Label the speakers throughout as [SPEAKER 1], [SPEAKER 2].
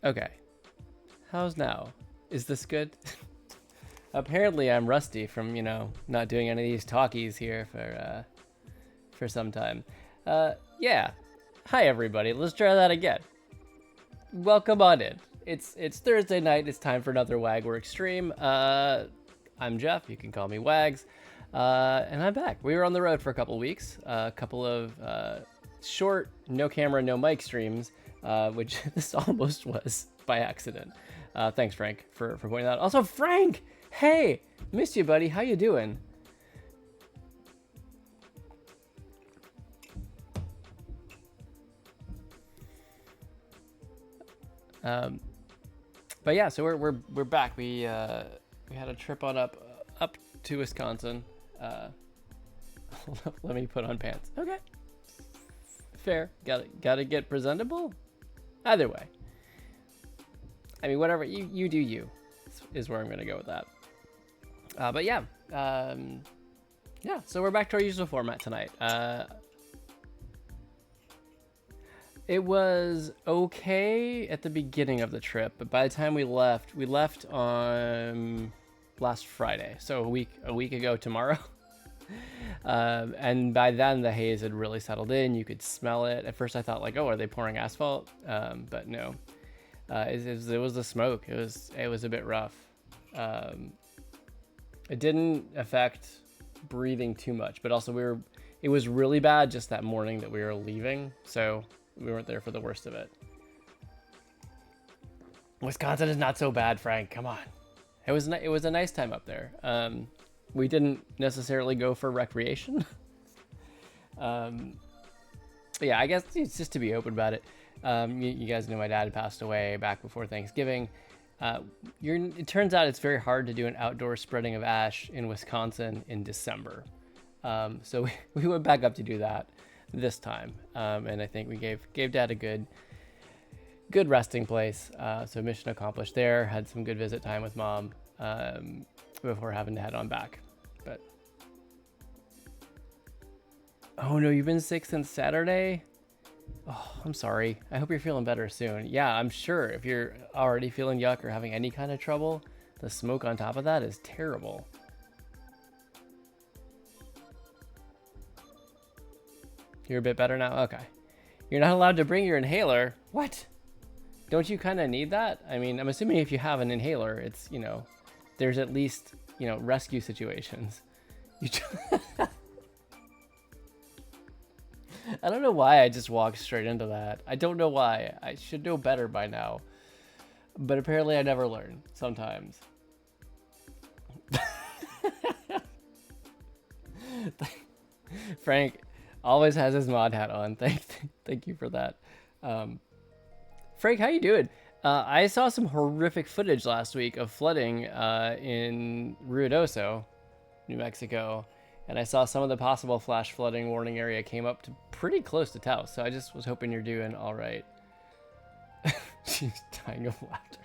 [SPEAKER 1] Okay. How's now? Is this good? Apparently I'm rusty from, not doing any of these talkies here for some time. Yeah. Hi everybody. Let's try that again. Welcome on in. It's Thursday night. It's time for another WagWorks stream. I'm Jeff. You can call me Wags. And I'm back. We were on the road for a couple weeks. A couple of short, no camera, no mic streams, which this almost was by accident. Thanks, Frank, for pointing that out. Also, Frank! Hey! Missed you, buddy. How you doing? But yeah, so we're back. We had a trip on up to Wisconsin. Let me put on pants. Okay. Fair. Gotta get presentable. Either way. I mean, whatever you do, you is where I'm gonna go with that. But yeah, yeah. So we're back to our usual format tonight. It was okay at the beginning of the trip, but by the time we left on last Friday, so a week ago tomorrow. And by then the haze had really settled in. You could smell it. At first I thought like, oh, are they pouring asphalt? But no. It was the smoke. It was a bit rough. It didn't affect breathing too much, but also it was really bad just that morning that we were leaving, so we weren't there for the worst of it. Wisconsin is not so bad, Frank. Come on. It was a nice time up there. We didn't necessarily go for recreation. Yeah, I guess it's just to be open about it. You guys know my dad had passed away back before Thanksgiving. It turns out it's very hard to do an outdoor spreading of ash in Wisconsin in December. So we went back up to do that this time. And I think we gave Dad a good resting place. So mission accomplished there. Had some good visit time with Mom before having to head on back. But oh no, you've been sick since Saturday? Oh, I'm sorry. I hope you're feeling better soon. Yeah, I'm sure if you're already feeling yuck or having any kind of trouble, the smoke on top of that is terrible. You're a bit better now? Okay. You're not allowed to bring your inhaler? What? Don't you kind of need that? I mean, I'm assuming if you have an inhaler, it's, there's at least, rescue situations. I don't know why I just walked straight into that. I don't know why. I should know better by now. But apparently I never learn sometimes. Frank always has his mod hat on. Thank you for that. Frank, how you doing? I saw some horrific footage last week of flooding in Ruidoso, New Mexico. And I saw some of the possible flash flooding warning area came up to pretty close to Taos. So I just was hoping you're doing all right. She's dying of laughter.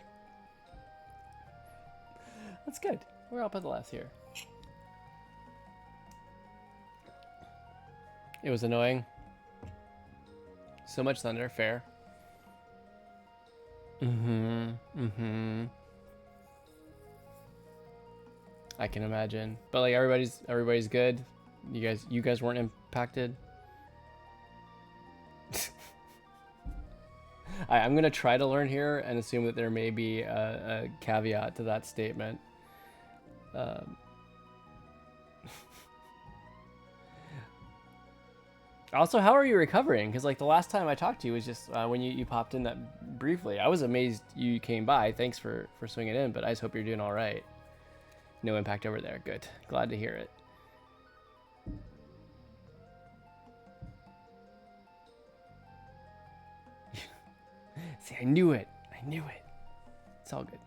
[SPEAKER 1] That's good. We're up at the last here. It was annoying. So much thunder. Fair. I can imagine, but like everybody's good. You guys weren't impacted. I'm gonna try to learn here and assume that there may be a caveat to that statement. Also, how are you recovering? Because like the last time I talked to you was just when you popped in that briefly. I was amazed you came by. Thanks for swinging in, but I just hope you're doing all right. No impact over there. Good. Glad to hear it. See, I knew it. It's all good.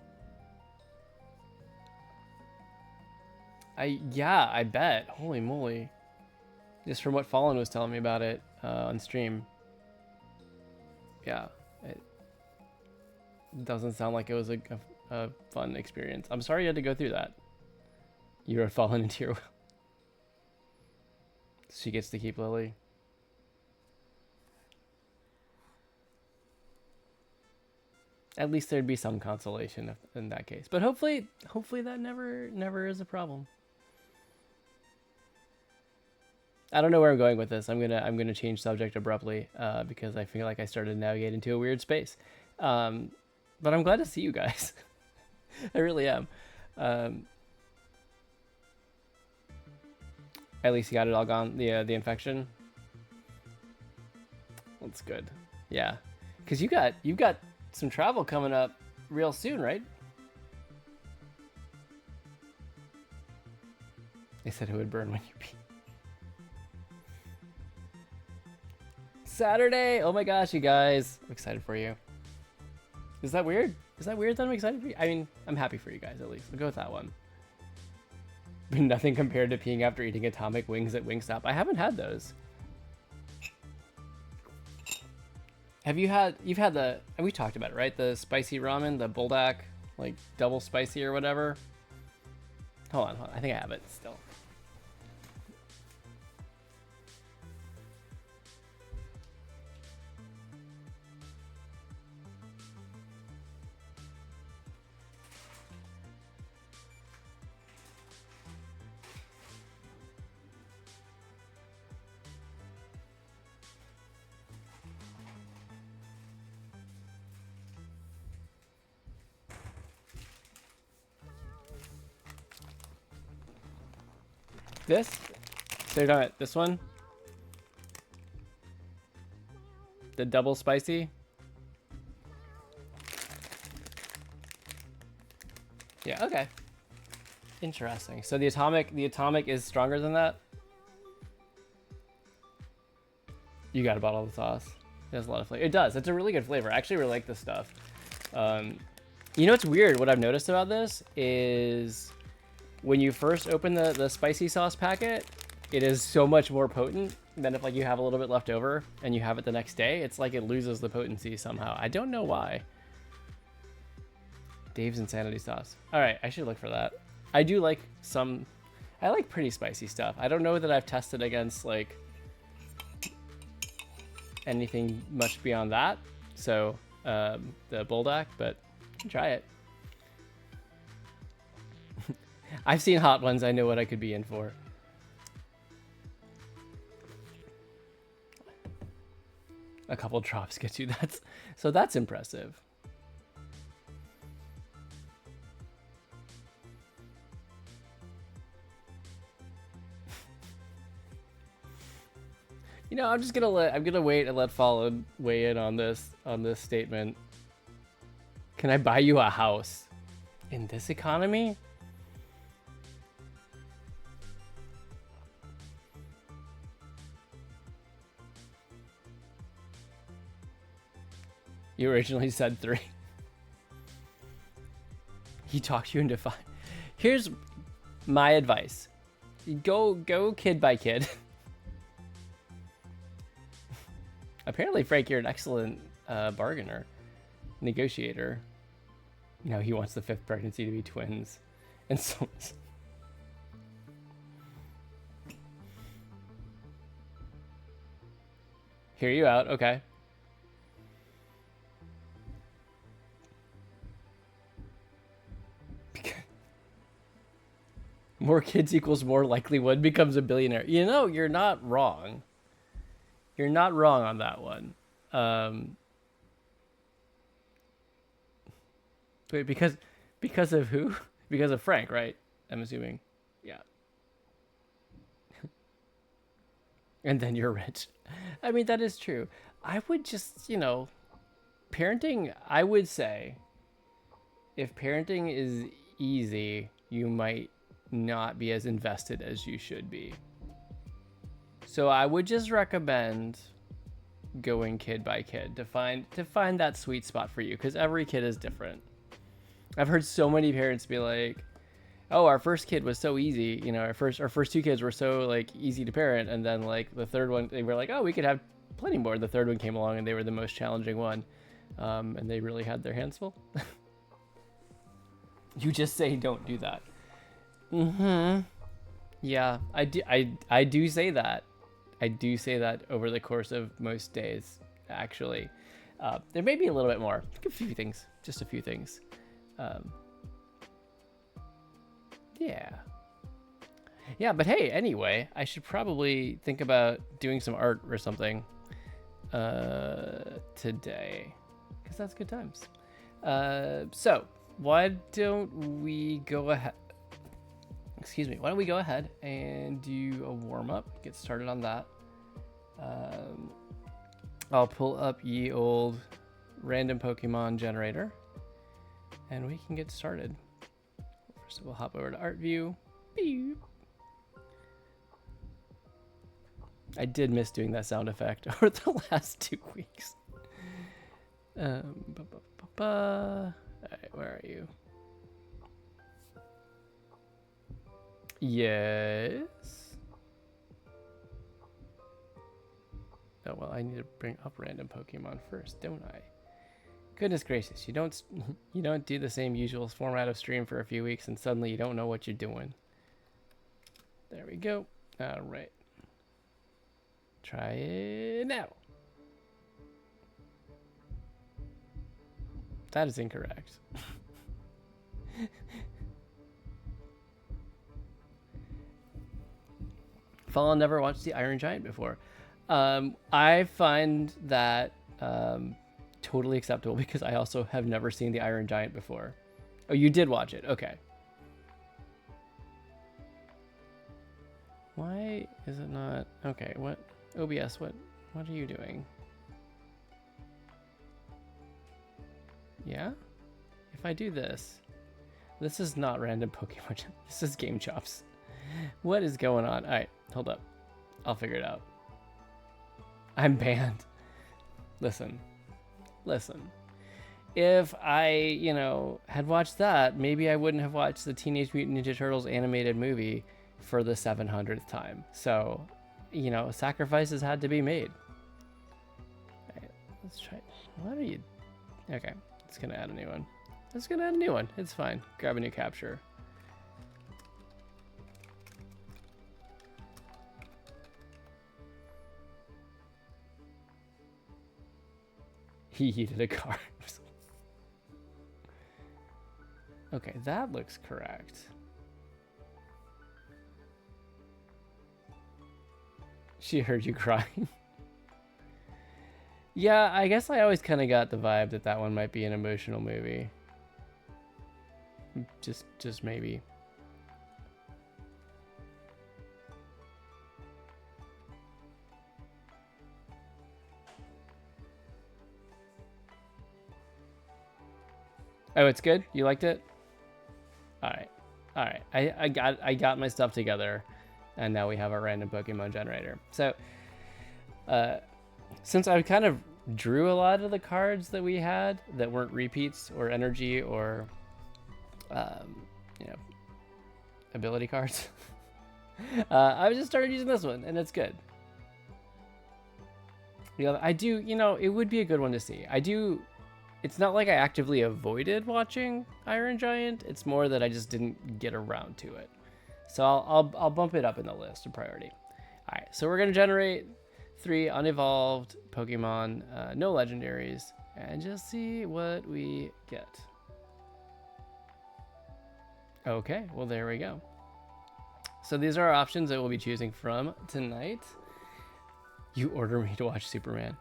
[SPEAKER 1] Yeah, I bet. Holy moly. Just from what Fallen was telling me about it on stream. Yeah. It doesn't sound like it was a fun experience. I'm sorry you had to go through that. You were fallen into your will. She gets to keep Lily. At least there'd be some consolation in that case. But hopefully that never is a problem. I don't know where I'm going with this. I'm gonna change subject abruptly because I feel like I started to navigate into a weird space. But I'm glad to see you guys. I really am. At least you got it all gone. The infection. That's good. Yeah, because you've got some travel coming up real soon, right? They said it would burn when you pee. Saturday! Oh my gosh, you guys. I'm excited for you. Is that weird? Is that weird that I'm excited for you? I mean, I'm happy for you guys at least. We'll go with that one. But nothing compared to peeing after eating atomic wings at Wingstop. I haven't had those. You've had the, and we talked about it, right? The spicy ramen, the buldak, like double spicy or whatever. Hold on. I think I have it still. This? So you're talking about this one? The double spicy? Yeah, okay. Interesting. So the atomic is stronger than that? You got a bottle of the sauce. It has a lot of flavor. It does. It's a really good flavor. I actually really like this stuff. You know what's weird? What I've noticed about this is when you first open the spicy sauce packet, it is so much more potent than if like you have a little bit left over and you have it the next day. It's like it loses the potency somehow. I don't know why. Dave's Insanity Sauce. All right, I should look for that. I do like I like pretty spicy stuff. I don't know that I've tested against like anything much beyond that. So the Buldak, but you can try it. I've seen hot ones. I know what I could be in for. A couple drops get you. That's impressive. You know, I'm gonna wait and let Fallen weigh in on this statement. Can I buy you a house in this economy? You originally said 3. He talked you into 5. Here's my advice. Go kid by kid. Apparently, Frank, you're an excellent bargainer, negotiator. No, he wants the 5th pregnancy to be twins. And so... Hear you out, okay. More kids equals more likelihood becomes a billionaire. You know, you're not wrong. You're not wrong on that one. Wait, because of who? Because of Frank, right? I'm assuming. Yeah. And then you're rich. I mean, that is true. I would just, you know, parenting, I would say, if parenting is easy, you might not be as invested as you should be. So I would just recommend going kid by kid to find that sweet spot for you, because every kid is different. I've heard so many parents be like, oh, our first kid was so easy, you know, our first 2 kids were so like easy to parent, and then like the third one they were like, oh, we could have plenty more. The third one came along and they were the most challenging one, and they really had their hands full. You just say don't do that. Yeah, I do say that. I do say that over the course of most days, actually. There may be a little bit more. A few things. Just a few things. Yeah. Yeah, but hey, anyway, I should probably think about doing some art or something today, because that's good times. So why don't we go ahead? Excuse me. Why don't we go ahead and do a warm up? Get started on that. I'll pull up ye old random Pokemon generator, and we can get started. First, we'll hop over to art view. Beep. I did miss doing that sound effect over the last 2 weeks. All right, where are you? Yes. Oh well, I need to bring up random Pokemon first, don't I? Goodness gracious, you don't do the same usual format of stream for a few weeks and suddenly you don't know what you're doing. There we go. All right. Try it now. That is incorrect. Fallen never watched the Iron Giant before. I find that totally acceptable because I also have never seen the Iron Giant before. Oh, you did watch it. Okay. Why is it not? Okay, what? OBS, what are you doing? Yeah? If I do this, this is not random Pokemon. This is Game Chops. What is going on? All right, hold up. I'll figure it out. I'm banned. Listen. If I, had watched that, maybe I wouldn't have watched the Teenage Mutant Ninja Turtles animated movie for the 700th time. So, sacrifices had to be made. All right, let's try. What are you? Okay, it's gonna add a new one. It's fine. Grab a new capture. He heated a car. Okay, that looks correct. She heard you crying. Yeah, I guess I always kind of got the vibe that that one might be an emotional movie. Just maybe. Oh, it's good? You liked it? All right. I got my stuff together, and now we have a random Pokemon generator. So, since I kind of drew a lot of the cards that we had that weren't repeats or energy or, ability cards, I just started using this one, and it's good. I do, it would be a good one to see. It's not like I actively avoided watching Iron Giant. It's more that I just didn't get around to it. So I'll bump it up in the list of priority. All right, so we're gonna generate 3 unevolved Pokemon, no legendaries, and just see what we get. Okay, well there we go. So these are our options that we'll be choosing from tonight. You order me to watch Superman.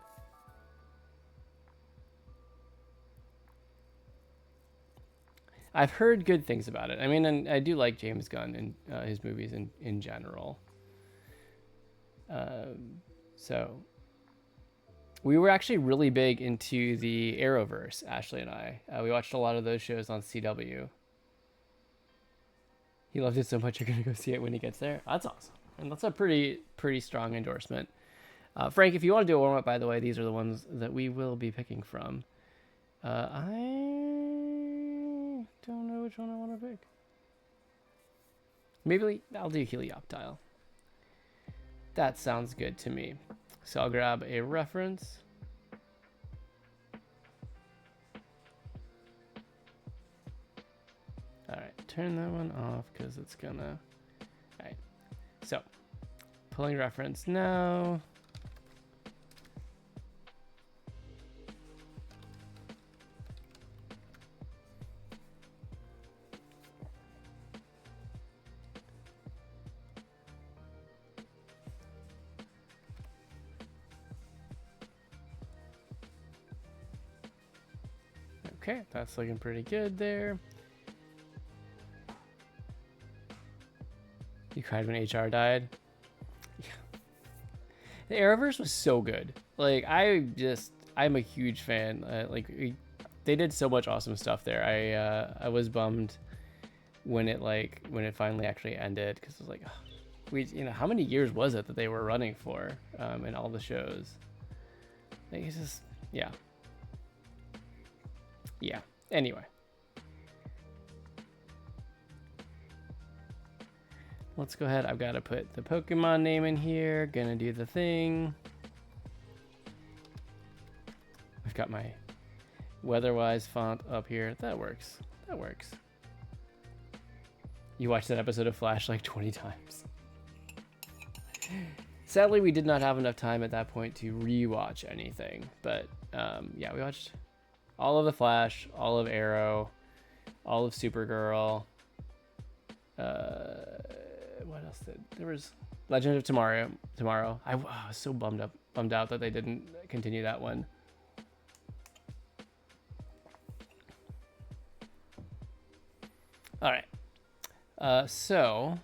[SPEAKER 1] I've heard good things about it. I mean, and I do like James Gunn and his movies in general. So we were actually really big into the Arrowverse, Ashley and I. We watched a lot of those shows on CW. He loved it so much you're gonna go see it when he gets there. That's awesome, and that's a pretty strong endorsement. Frank, if you want to do a warm up, by the way, these are the ones that we will be picking from. I don't know which one I want to pick. Maybe I'll do Helioptile. That sounds good to me. So I'll grab a reference. All right, turn that one off because it's gonna. All right, so pulling reference now. Okay, that's looking pretty good there. You cried when HR died? Yeah. The Arrowverse was so good. Like, I'm a huge fan. They did so much awesome stuff there. I was bummed when it finally actually ended, because it was like, how many years was it that they were running for in all the shows? Like, it's just, yeah. Anyway, let's go ahead. I've got to put the Pokemon name in here. Gonna do the thing. I've got my Weatherwise font up here. That works. You watched that episode of Flash like 20 times. Sadly, we did not have enough time at that point to rewatch anything, but yeah, we watched all of the Flash, all of Arrow, all of Supergirl. What else there was? Legend of Tomorrow. I was so bummed out that they didn't continue that one. All right. So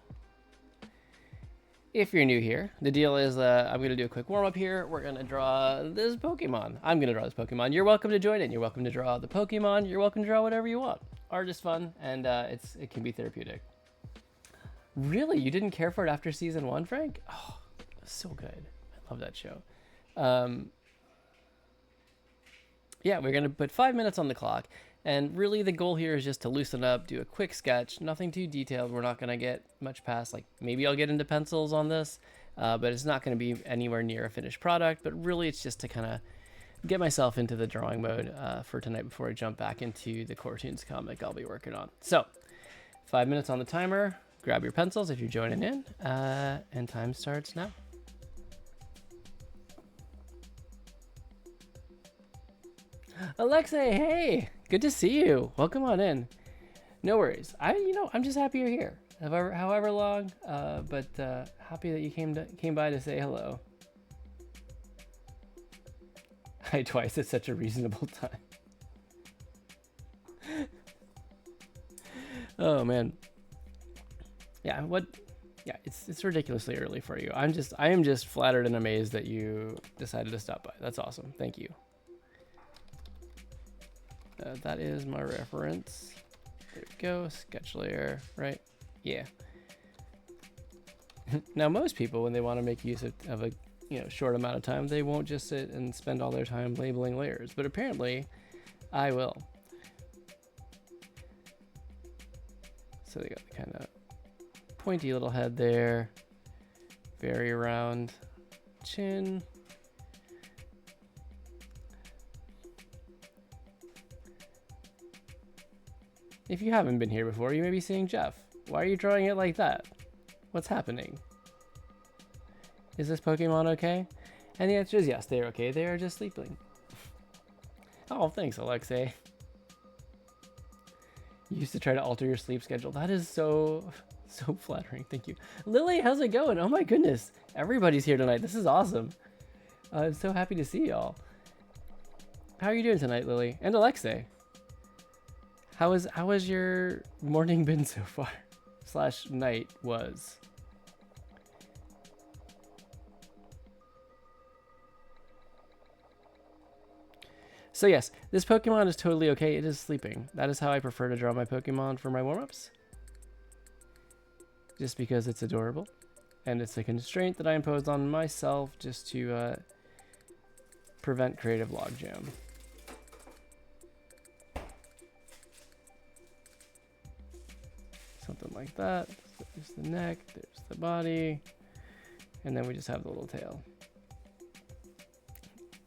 [SPEAKER 1] if you're new here, the deal is I'm going to do a quick warm-up here. We're going to draw this Pokemon. I'm going to draw this Pokemon. You're welcome to join in. You're welcome to draw the Pokemon. You're welcome to draw whatever you want. Art is fun, and it can be therapeutic. Really? You didn't care for it after season 1, Frank? Oh, it was so good. I love that show. Yeah, we're going to put 5 minutes on the clock. And really the goal here is just to loosen up, do a quick sketch, nothing too detailed. We're not going to get much past, like, maybe I'll get into pencils on this, but it's not going to be anywhere near a finished product. But really it's just to kind of get myself into the drawing mode for tonight before I jump back into the CoreToons comic I'll be working on. So 5 minutes on the timer. Grab your pencils if you're joining in, and time starts now. Alexei, hey, good to see you. Welcome on in. No worries. I'm just happy you're here. However long, but happy that you came by to say hello. Hi twice at such a reasonable time. Oh man. Yeah, it's ridiculously early for you. I am just flattered and amazed that you decided to stop by. That's awesome. Thank you. That is my reference. There we go. Sketch layer, right? Yeah. Now, most people, when they want to make use of a short amount of time, they won't just sit and spend all their time labeling layers. But apparently, I will. So they got the kind of pointy little head there. Very round chin. If you haven't been here before, you may be seeing Jeff. Why are you drawing it like that? What's happening? Is this Pokemon okay? And the answer is yes, they're okay. They are just sleeping. Oh, thanks, Alexei. You used to try to alter your sleep schedule. That is so flattering. Thank you. Lily, how's it going? Oh my goodness. Everybody's here tonight. This is awesome. I'm so happy to see y'all. How are you doing tonight, Lily? And Alexei? How has your morning been so far? / night was. So yes, this Pokemon is totally okay. It is sleeping. That is how I prefer to draw my Pokemon for my warm-ups. Just because it's adorable. And it's a constraint that I imposed on myself just to prevent creative logjam. Something like that. There's the neck, there's the body, and then we just have the little tail.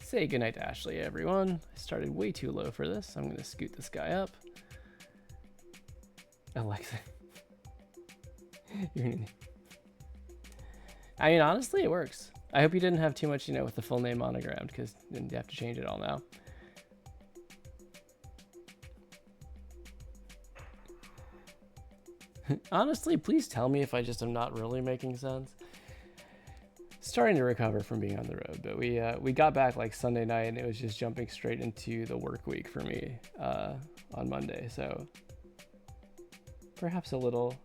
[SPEAKER 1] Say goodnight to Ashley, everyone. I started way too low for this. I'm going to scoot this guy up. Alexa. I mean, honestly, it works. I hope you didn't have too much, with the full name monogrammed, because then you have to change it all now. Honestly, please tell me if I just am not really making sense. starting to recover from being on the road, but we got back like Sunday night, and it was just jumping straight into the work week for me on Monday. So perhaps a little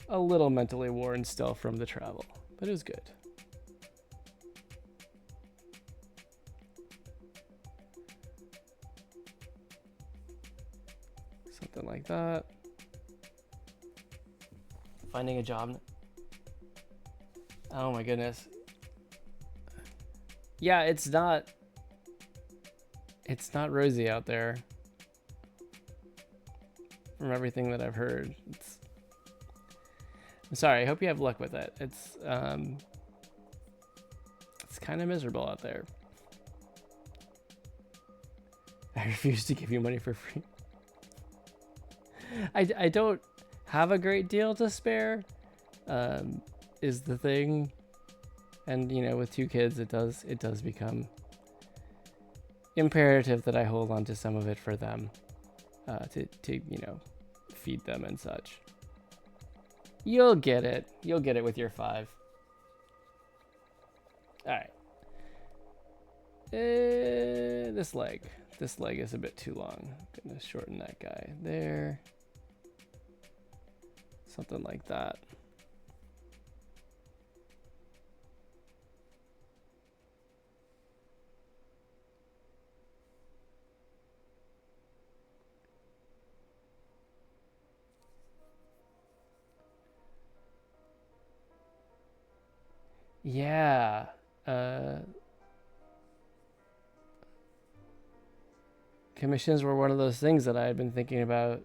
[SPEAKER 1] mentally worn still from the travel, but it was good. Something like that. Finding a job. Oh my goodness. Yeah, it's not rosy out there. From everything that I've heard. I'm sorry, I hope you have luck with it. It's kind of miserable out there. I refuse to give you money for free. I don't have a great deal to spare, is the thing. And you know, with 2 kids, it does become imperative that I hold on to some of it for them, to you know, feed them and such. You'll get it. You'll get it with your 5. All right. This leg is a bit too long. I'm gonna shorten that guy there. Something like that. Yeah. Commissions were one of those things that I had been thinking about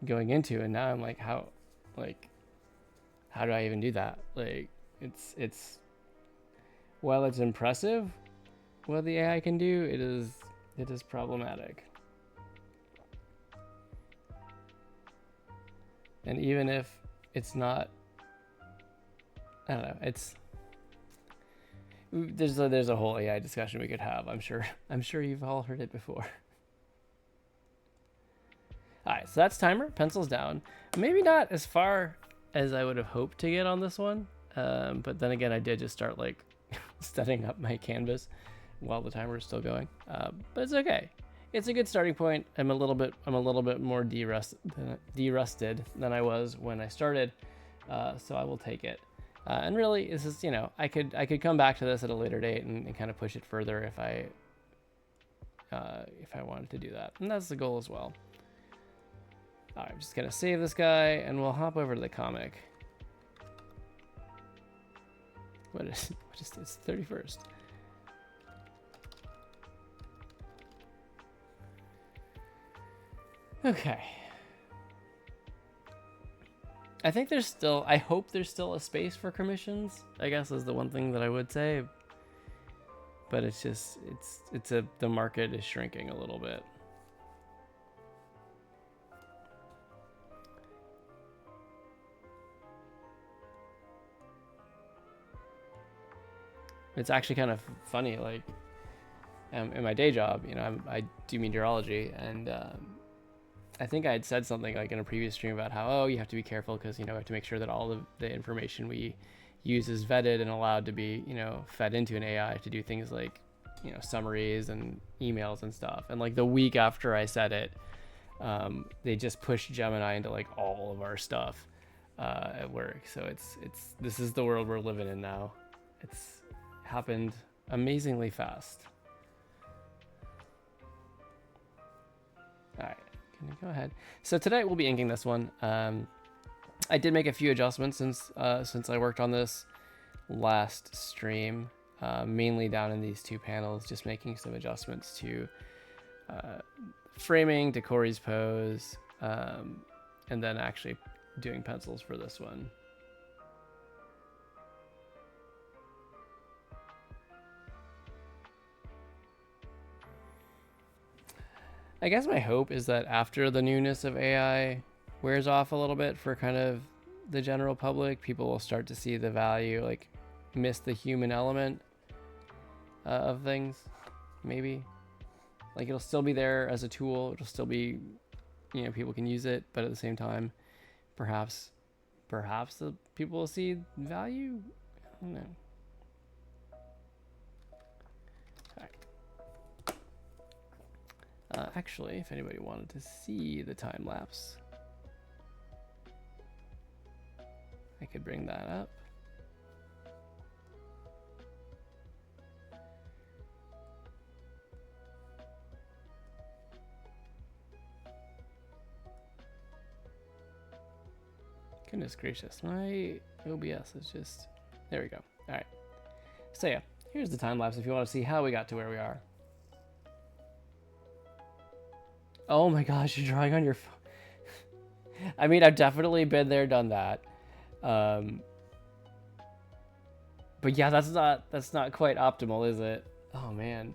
[SPEAKER 1] going into, and now I'm like, how do I even do that? Like, it's while it's impressive what the AI can do, it is problematic. And even if it's not, I don't know, there's a whole AI discussion we could have. I'm sure you've all heard it before. All right, so that's timer, pencils down. Maybe not as far as I would have hoped to get on this one, but then again, I did just start like setting up my canvas while the timer is still going. But it's okay. It's a good starting point. I'm a little bit more derusted than I was when I started, so I will take it. And really, this is, you know, I could come back to this at a later date and kind of push it further if I wanted to do that, and that's the goal as well. All right, I'm just gonna save this guy, and we'll hop over to the comic. What is this? 31st. Okay. I think I hope there's still a space for commissions, I guess is the one thing that I would say. But it's just, the market is shrinking a little bit. It's actually kind of funny, like, in my day job, you know, I do meteorology, and I think I had said something like in a previous stream about how, oh, you have to be careful because, you know, we have to make sure that all of the information we use is vetted and allowed to be, you know, fed into an AI to do things like, you know, summaries and emails and stuff. And like the week after I said it, they just pushed Gemini into like all of our stuff at work. So this is the world we're living in now. It's happened amazingly fast. All right. Can you go ahead? So today we'll be inking this one. I did make a few adjustments since I worked on this last stream, mainly down in these 2 panels, just making some adjustments to framing, to Corey's pose, and then actually doing pencils for this one. I guess my hope is that after the newness of AI wears off a little bit for kind of the general public, people will start to see the value, like miss the human element of things, maybe. Like it'll still be there as a tool. It'll still be, you know, people can use it, but at the same time, perhaps the people will see value. I don't know. Actually, if anybody wanted to see the time lapse, I could bring that up. Goodness gracious, my OBS is just... There we go. All right. So yeah, here's the time lapse if you want to see how we got to where we are. Oh my gosh, you're drawing on your phone. I mean, I've definitely been there, done that. But yeah, that's not quite optimal, is it? Oh man.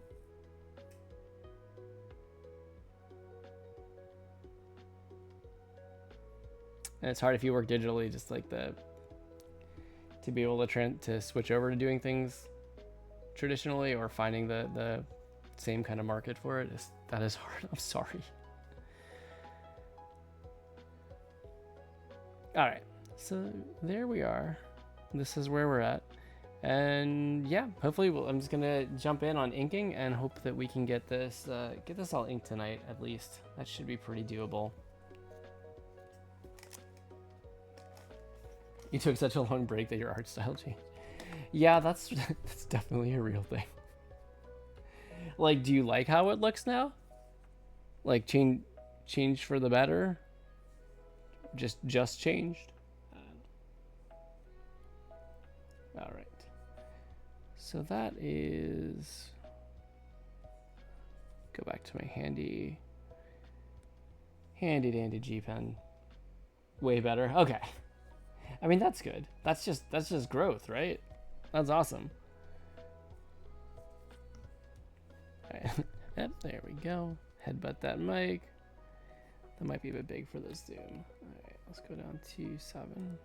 [SPEAKER 1] And it's hard if you work digitally, just like to be able to switch over to doing things traditionally, or finding the same kind of market for it. That is hard. I'm sorry. All right, so there we are. This is where we're at, and yeah, hopefully I'm just gonna jump in on inking and hope that we can get this all inked tonight at least. That should be pretty doable. You took such a long break that your art style changed. Yeah, that's definitely a real thing. Like, do you like how it looks now? Like, change for the better? Just changed? All right. So that is... Go back to my handy dandy G pen. Way better. Okay. I mean, that's good. That's just growth, right? That's awesome. All right. Yep, there we go. Headbutt that mic. That might be a bit big for this zoom. All right, let's go down to 7.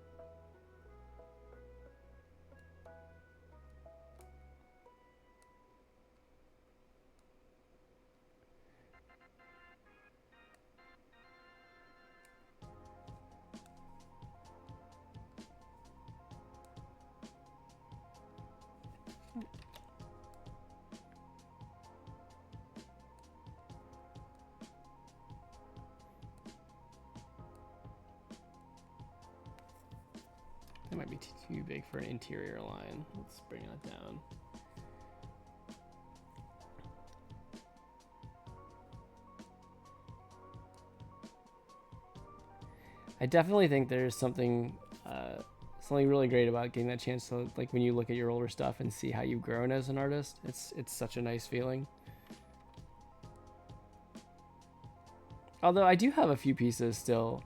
[SPEAKER 1] That might be too big for an interior line. Let's bring that down. I definitely think there's something really great about getting that chance to, like, when you look at your older stuff and see how you've grown as an artist. It's such a nice feeling. Although I do have a few pieces still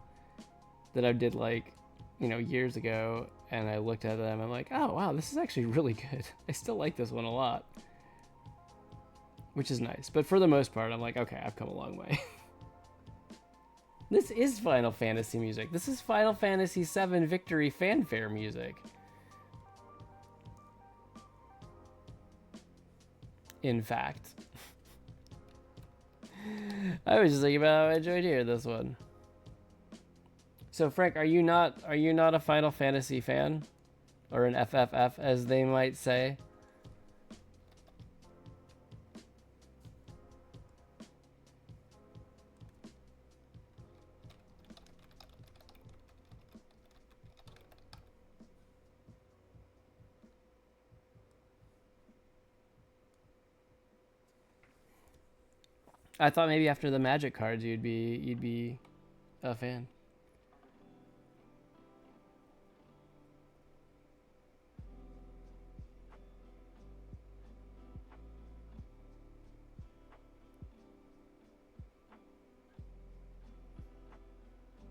[SPEAKER 1] that I did, like, you know, years ago, and I looked at them, I'm like, oh wow, this is actually really good. I still like this one a lot, which is nice. But for the most part, I'm like, okay, I've come a long way. This is Final Fantasy music. This is Final Fantasy VII Victory fanfare music. In fact. I was just thinking about how I enjoyed hearing this one. So Frank, are you not a Final Fantasy fan? Or an FFF, as they might say? I thought maybe after the magic cards you'd be a fan.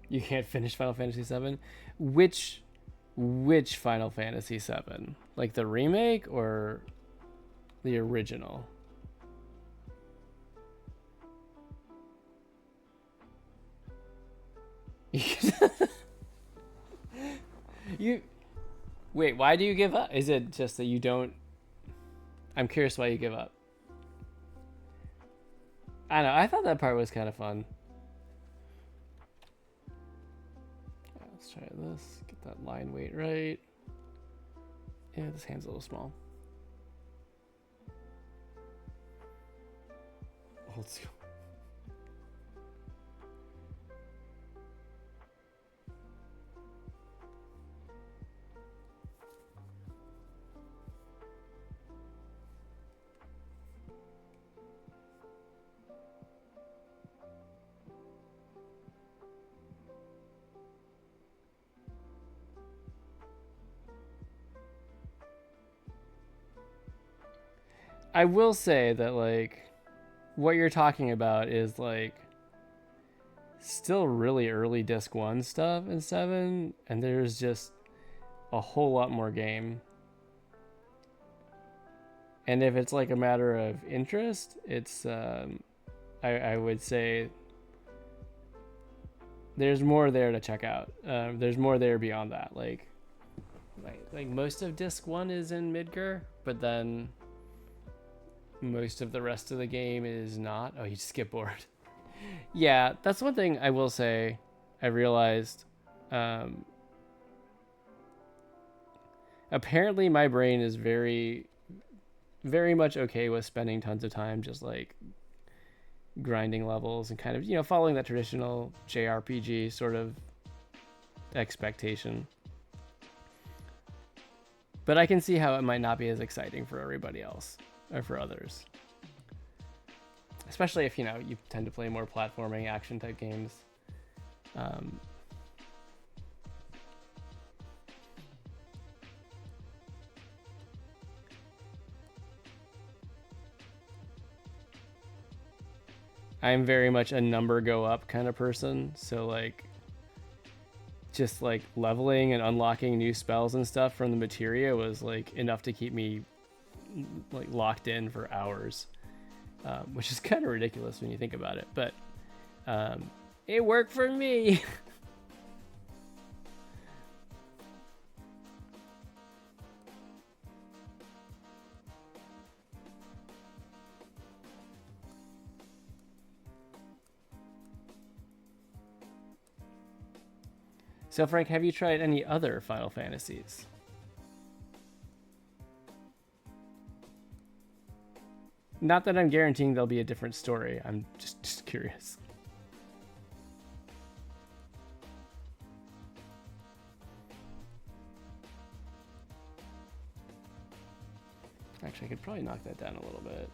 [SPEAKER 1] You can't finish Final Fantasy VII? Which Final Fantasy VII? Like the remake or the original? You wait, why do you give up? Is it just that you don't... I'm curious why you give up. I don't know, I thought that part was kind of fun. Let's try this. Get that line weight right. Yeah, this hand's a little small. Old school. I will say that like what you're talking about is like still really early disc 1 stuff in 7, and there's just a whole lot more game. And if it's like a matter of interest, it's I would say there's more there to check out. There's more there beyond that. Like most of disc 1 is in Midgar, but then most of the rest of the game is not. Oh, you just get bored. Yeah, that's one thing I will say I realized. Apparently my brain is very, very much okay with spending tons of time just like grinding levels and kind of, you know, following that traditional JRPG sort of expectation. But I can see how it might not be as exciting for everybody else or for others. Especially if, you know, you tend to play more platforming action type games. I'm very much a number go up kind of person. So like just like leveling and unlocking new spells and stuff from the materia was like enough to keep me like locked in for hours, which is kind of ridiculous when you think about it, but it worked for me. So Frank, have you tried any other Final Fantasies? Not that I'm guaranteeing there'll be a different story. I'm just curious. Actually, I could probably knock that down a little bit.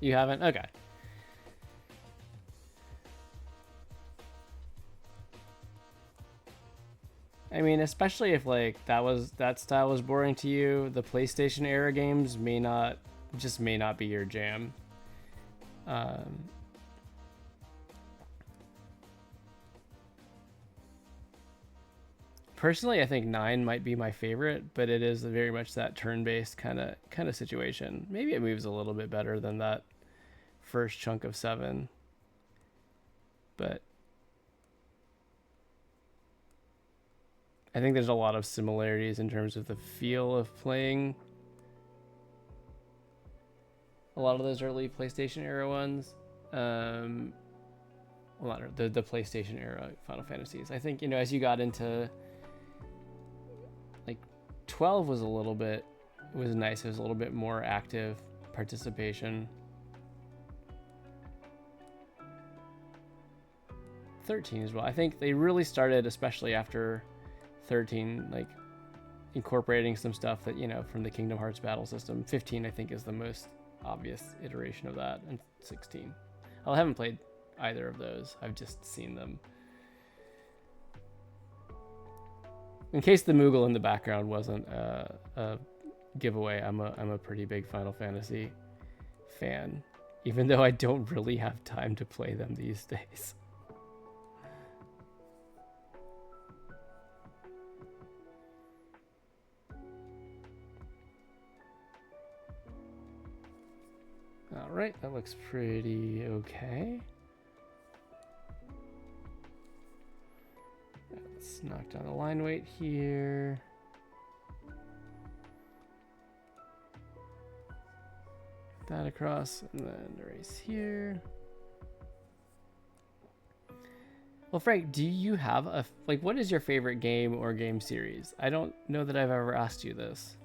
[SPEAKER 1] You haven't? Okay. I mean, especially if like that style was boring to you, the PlayStation era games may not be your jam. Personally, I think 9 might be my favorite, but it is very much that turn-based kind of situation. Maybe it moves a little bit better than that first chunk of 7, but I think there's a lot of similarities in terms of the feel of playing a lot of those early PlayStation era ones. Well, not the PlayStation era Final Fantasies. I think, you know, as you got into like 12 was nice. It was a little bit more active participation. 13 as well. I think they really started, especially after 13, like incorporating some stuff that, you know, from the Kingdom Hearts battle system. 15, I think, is the most obvious iteration of that, and 16. I haven't played either of those. I've just seen them. In case the Moogle in the background wasn't a giveaway, I'm a pretty big Final Fantasy fan, even though I don't really have time to play them these days. All right, that looks pretty okay. Let's knock down the line weight here. That across, and then erase here. Well, Frank, do you have what is your favorite game or game series? I don't know that I've ever asked you this.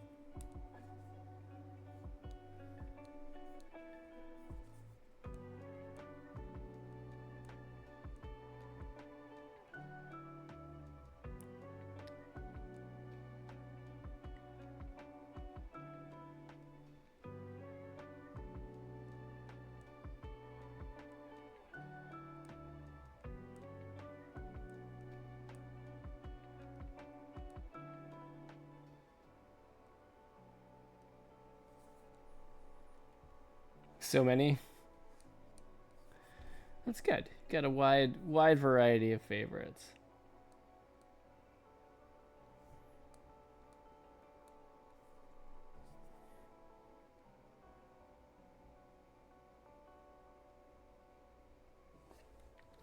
[SPEAKER 1] So many. That's good. Got a wide variety of favorites.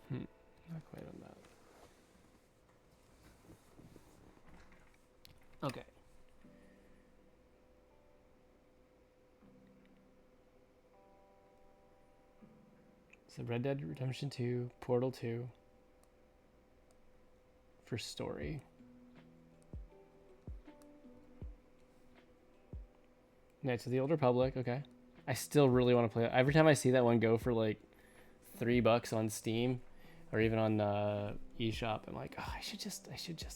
[SPEAKER 1] Not quite on that. Okay. So Red Dead Redemption 2, Portal 2 for story. Knights of the Old Republic, okay. I still really want to play it. Every time I see that one go for like $3 on Steam or even on eShop, I'm like, oh, I should just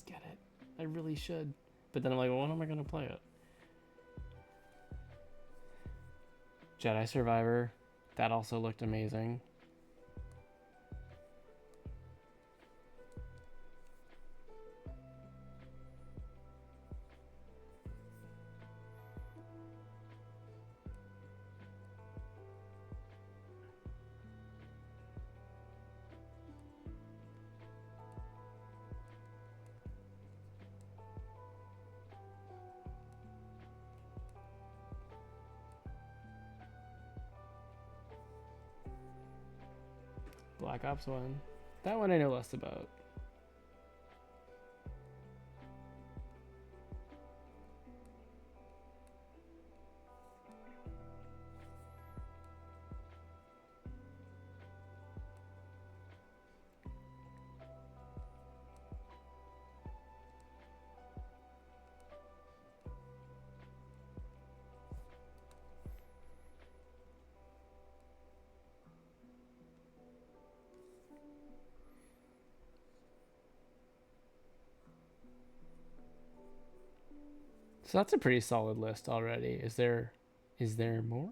[SPEAKER 1] get it. I really should. But then I'm like, well, when am I gonna play it? Jedi Survivor, that also looked amazing. Black Ops 1. That one I know less about. So that's a pretty solid list already. Is there more?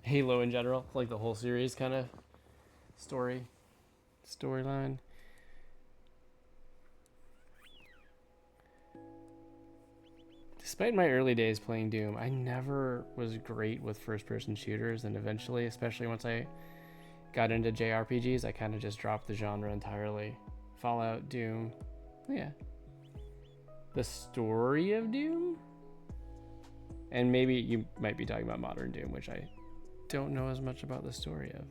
[SPEAKER 1] Halo in general, like the whole series kind of storyline. Despite my early days playing Doom, I never was great with first-person shooters, and eventually, especially once I got into JRPGs, I kind of just dropped the genre entirely. Fallout, Doom, yeah. The story of Doom? And maybe you might be talking about modern Doom, which I don't know as much about the story of.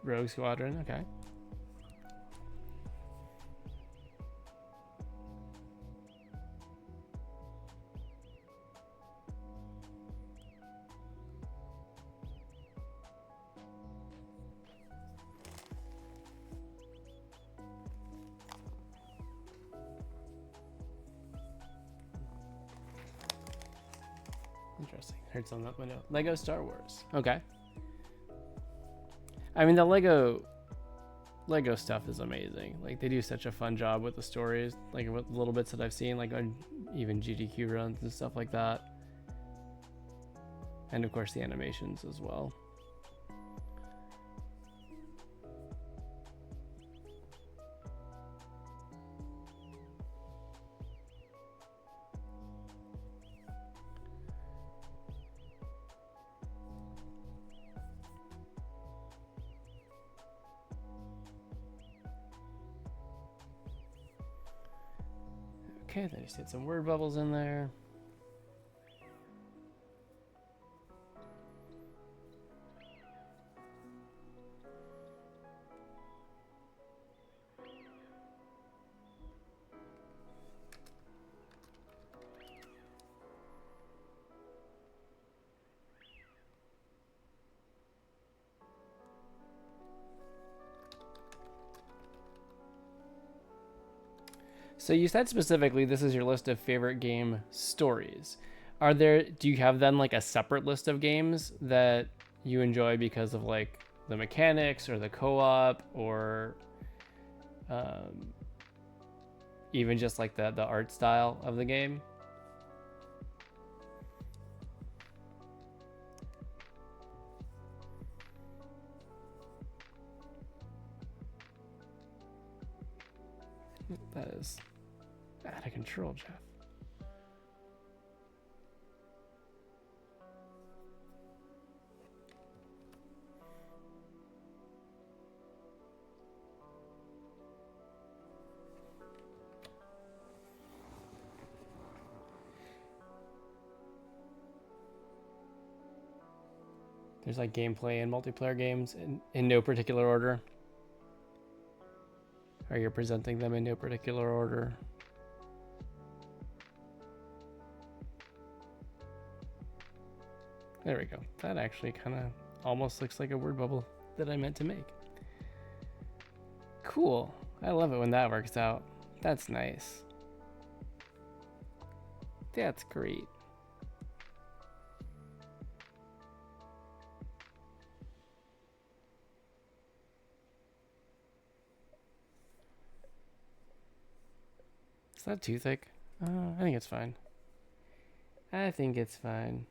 [SPEAKER 1] Rogue Squadron, okay. Interesting. Heard something up my note. Lego Star Wars. Okay. I mean, the Lego stuff is amazing. Like, they do such a fun job with the stories, like with little bits that I've seen, like on even GDQ runs and stuff like that. And of course the animations as well. Okay, then just hit some word bubbles in there. So you said specifically this is your list of favorite game stories. Do you have then like a separate list of games that you enjoy because of like the mechanics or the co-op or even just like the art style of the game? That is out of control, Jeff. There's like gameplay and multiplayer games in no particular order. Or you're presenting them in no particular order. There we go. That actually kind of almost looks like a word bubble that I meant to make. Cool. I love it when that works out. That's nice. That's great. Is that too thick? I think it's fine. I think it's fine.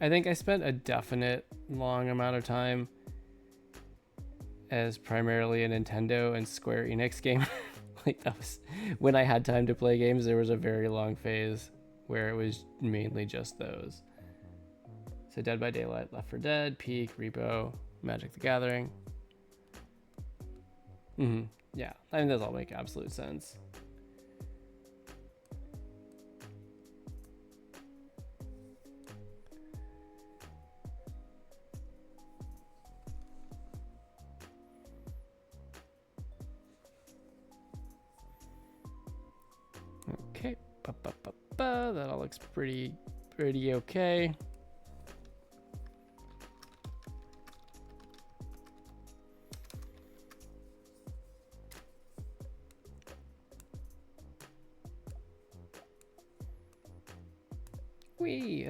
[SPEAKER 1] I think I spent a definite long amount of time as primarily a Nintendo and Square Enix gamer. Like that was when I had time to play games. There was a very long phase where it was mainly just those. So Dead by Daylight, Left 4 Dead, Peak, Repo, Magic the Gathering. Yeah, I mean those all make absolute sense. Okay, that all looks pretty okay.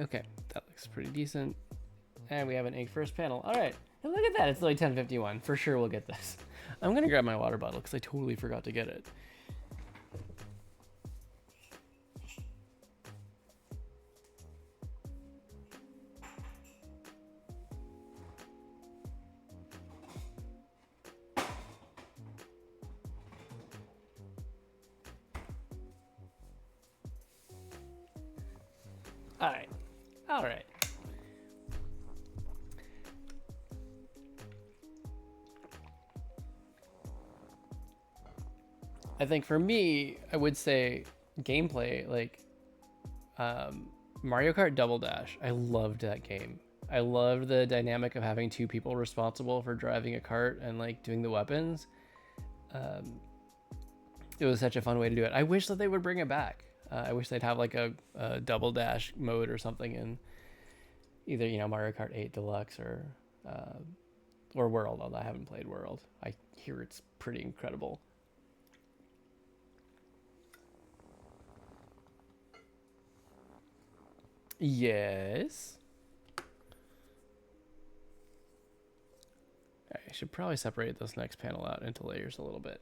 [SPEAKER 1] Okay, that looks pretty decent. And we have an ink first panel. All right, and look at that, it's only 10:51. For sure we'll get this. I'm gonna grab my water bottle because I totally forgot to get it. All right. I think for me, I would say gameplay, like Mario Kart Double Dash. I loved that game. I loved the dynamic of having two people responsible for driving a cart and like doing the weapons. It was such a fun way to do it. I wish that they would bring it back. I wish they'd have like a Double Dash mode or something in either, you know, Mario Kart 8 Deluxe or World, although I haven't played World. I hear it's pretty incredible. Yes. I should probably separate this next panel out into layers a little bit.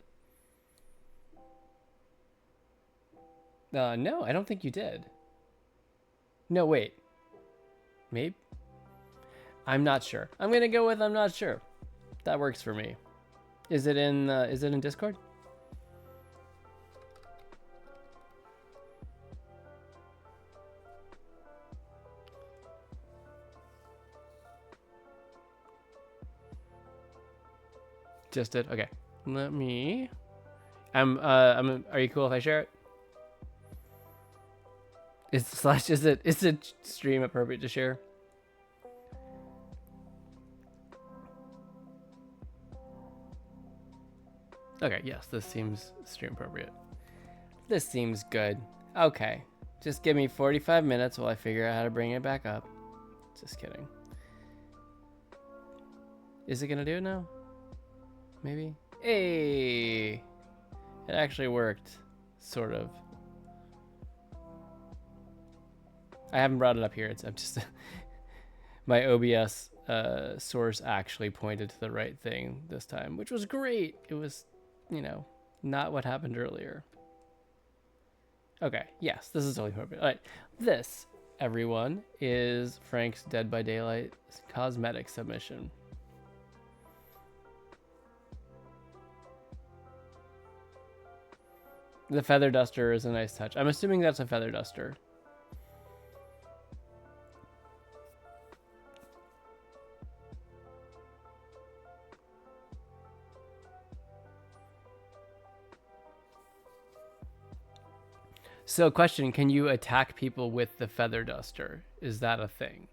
[SPEAKER 1] No, I don't think you did. No, wait. Maybe? I'm not sure. I'm gonna go with I'm not sure. That works for me. Is it in Discord? Just did. Okay. Let me. Are you cool if I share it? Is it stream appropriate to share? Okay, yes, this seems stream appropriate. This seems good. Okay. Just give me 45 minutes while I figure out how to bring it back up. Just kidding. Is it gonna do it now? Maybe? Hey! It actually worked. Sort of. I haven't brought it up here. I'm just... my OBS source actually pointed to the right thing this time, which was great. It was, you know, not what happened earlier. Okay, yes, this is totally appropriate. All right, this, everyone, is Frank's Dead by Daylight cosmetic submission. The feather duster is a nice touch. I'm assuming that's a feather duster. So question, can you attack people with the feather duster? Is that a thing?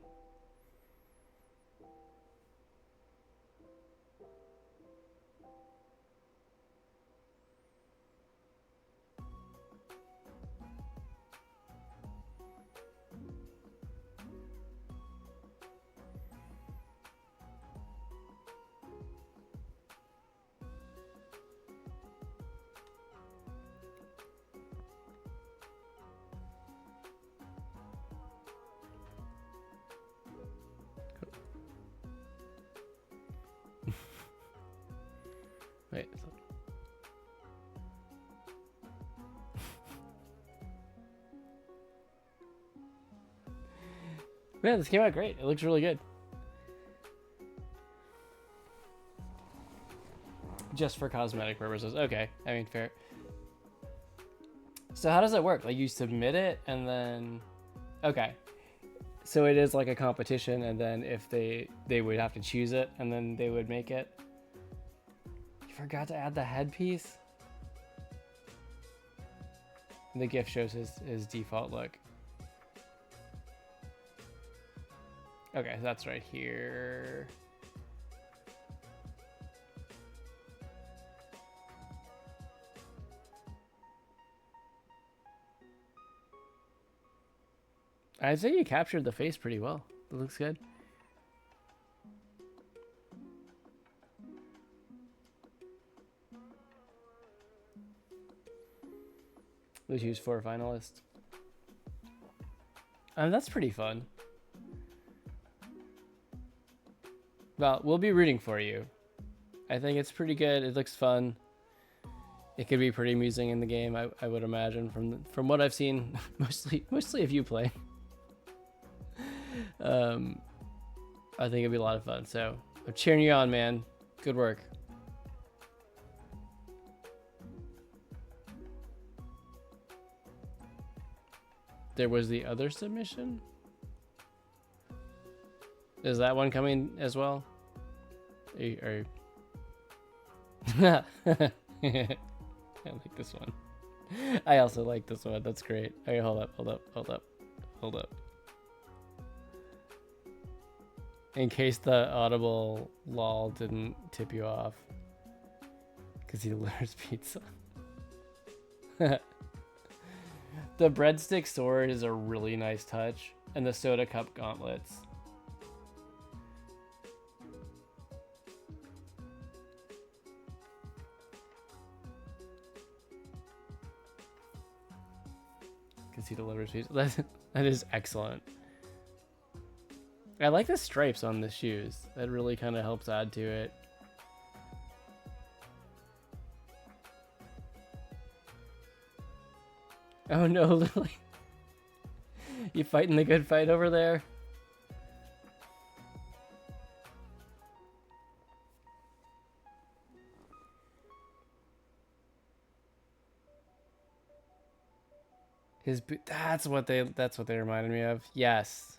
[SPEAKER 1] Wait. Man, this came out great. It looks really good. Just for cosmetic purposes. Okay, I mean, fair. So how does it work? Like, you submit it and then... Okay. So it is like a competition, and then if they would have to choose it, and then they would make it. You forgot to add the headpiece? The GIF shows his default look. Okay, that's right here. I'd say you captured the face pretty well. It looks good. We'll choose 4 finalists. That's pretty fun. Well, we'll be rooting for you. I think it's pretty good. It looks fun. It could be pretty amusing in the game, I would imagine, from what I've seen, mostly of you play. I think it'd be a lot of fun. So I'm cheering you on, man. Good work. There was the other submission. Is that one coming as well? I like this one. I also like this one. That's great. Okay, hold up. In case the audible lol didn't tip you off. Because he delivers pizza. The breadstick sword is a really nice touch. And the soda cup gauntlets. Because he delivers pizza. That is excellent. I like the stripes on the shoes. That really kind of helps add to it. Oh no, Lily. You fighting the good fight over there? That's what they reminded me of. Yes.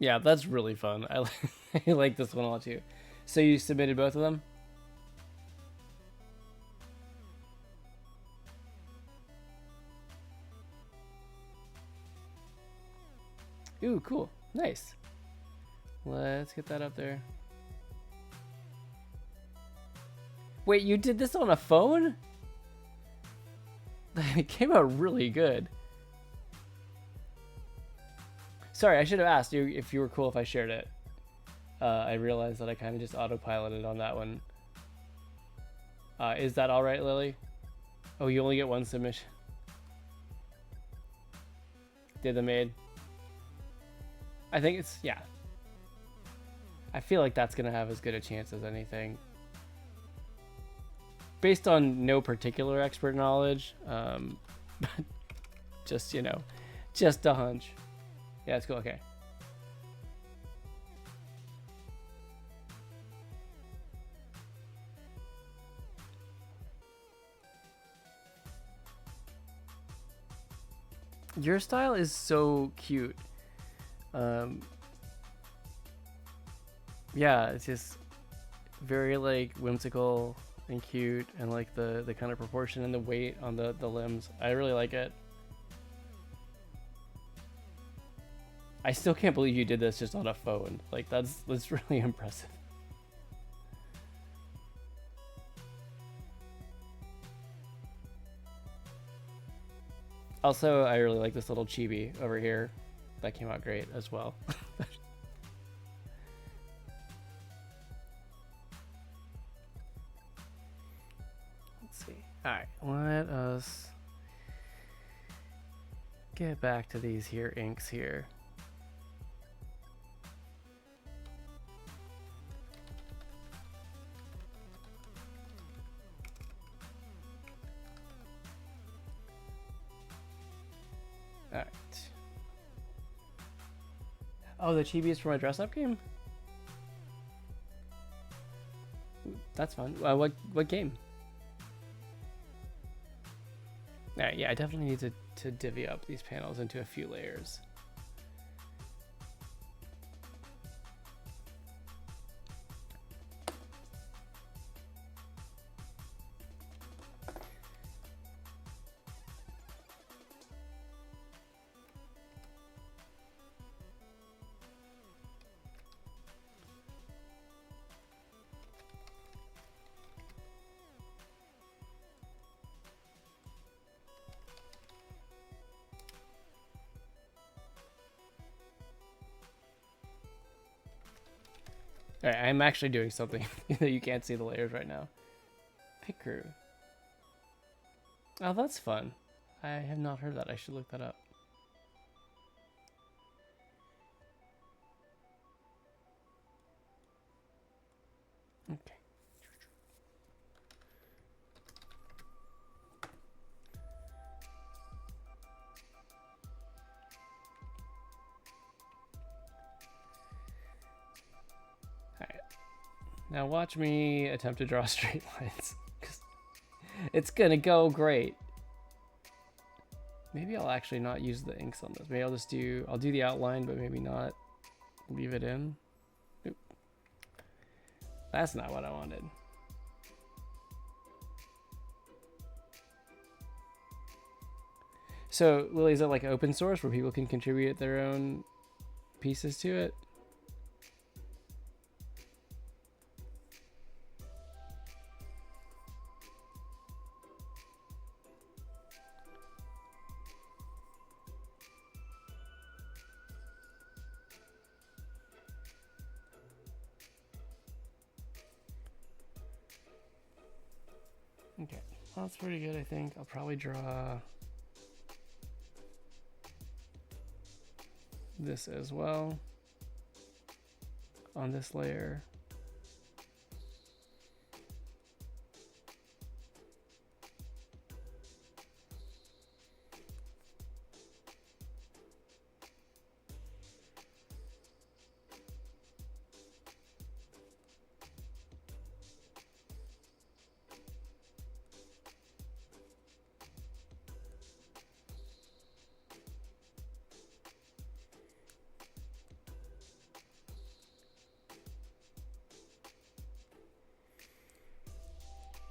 [SPEAKER 1] Yeah, that's really fun. I like this one a lot too. So you submitted both of them? Ooh, cool. Nice. Let's get that up there. Wait, you did this on a phone? It came out really good. Sorry, I should have asked you if you were cool if I shared it. I realized that I kind of just autopiloted on that one. Is that all right, Lily? Oh, you only get one submission. Did the maid? I think it's, yeah. I feel like that's going to have as good a chance as anything. Based on no particular expert knowledge, but just, you know, just a hunch. Yeah, it's cool. Okay. Your style is so cute. Yeah, it's just very like whimsical and cute, and like the kind of proportion and the weight on the limbs. I really like it. I still can't believe you did this just on a phone. Like that's really impressive. Also, I really like this little chibi over here. That came out great as well. Let's see. All right, let us get back to these here inks here. All right. Oh, the chibi is for my dress-up game? Ooh, that's fun. What game? All right, yeah, I definitely need to divvy up these panels into a few layers. All right, I'm actually doing something that you can't see the layers right now. Pit crew. Oh, that's fun. I have not heard that. I should look that up. Okay. Now watch me attempt to draw straight lines, because it's gonna go great. Maybe I'll actually not use the inks on this. Maybe I'll do the outline, but maybe not leave it in. Oop. That's not what I wanted. So Lily, is it like open source where people can contribute their own pieces to it? Okay, well, that's pretty good, I think. I'll probably draw this as well on this layer.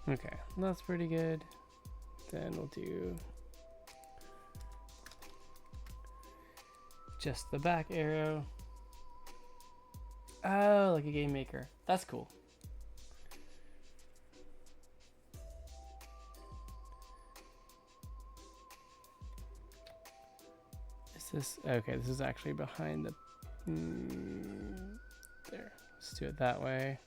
[SPEAKER 1] Okay, that's pretty good. Then we'll do just the back arrow. Oh, like a game maker. That's cool. Is this okay? This is actually behind the. There. Let's do it that way.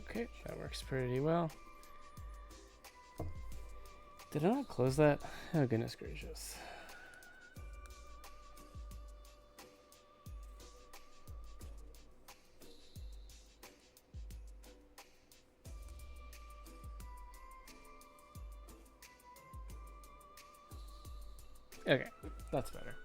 [SPEAKER 1] Okay, that works pretty well. Did I not close that? Oh, goodness gracious. Okay, that's better.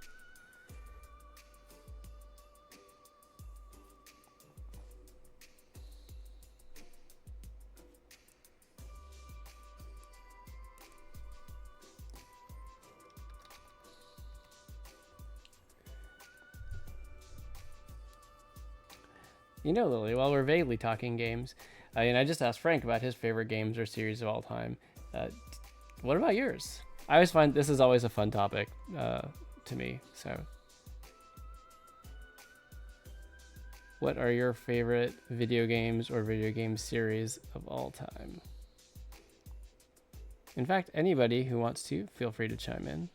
[SPEAKER 1] You know, Lily, while we're vaguely talking games, and I just asked Frank about his favorite games or series of all time. What about yours? I always find this is always a fun topic to me. So, what are your favorite video games or video game series of all time? In fact, anybody who wants to, feel free to chime in.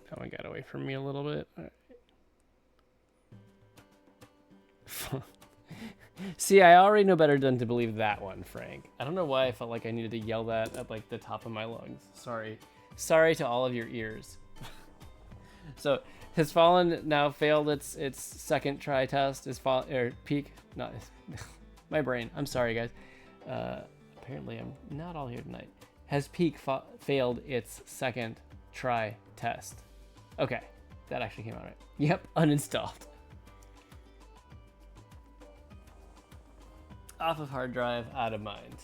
[SPEAKER 1] That one got away from me a little bit. All right. See, I already know better than to believe that one, Frank. I don't know why I felt like I needed to yell that at like the top of my lungs. Sorry to all of your ears. So, has Fallen now failed its second try test? Is Peak? Not my brain. I'm sorry, guys. Apparently, I'm not all here tonight. Has Peak failed its second try test? Okay, that actually came out right. Yep, uninstalled. Off of hard drive, out of mind.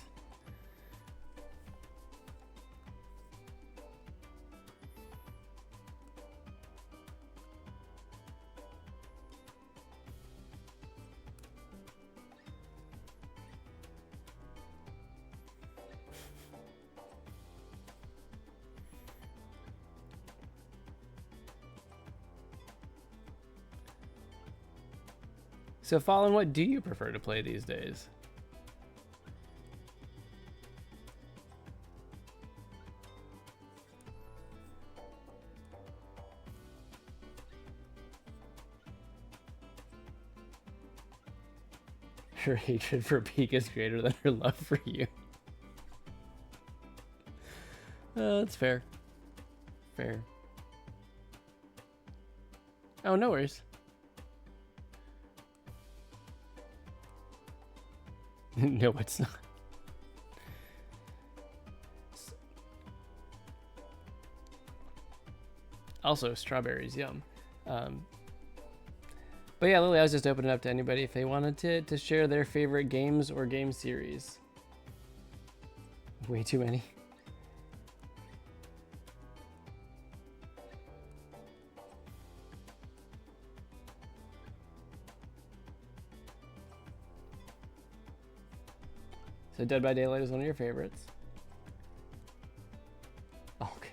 [SPEAKER 1] So, Fallen, what do you prefer to play these days? Her hatred for Peak is greater than her love for you. That's fair. Fair. Oh, no worries. No, it's not. Also, strawberries, yum. But yeah, Lily, I was just opening up to anybody if they wanted to share their favorite games or game series. Way too many. So Dead by Daylight is one of your favorites. Oh, okay.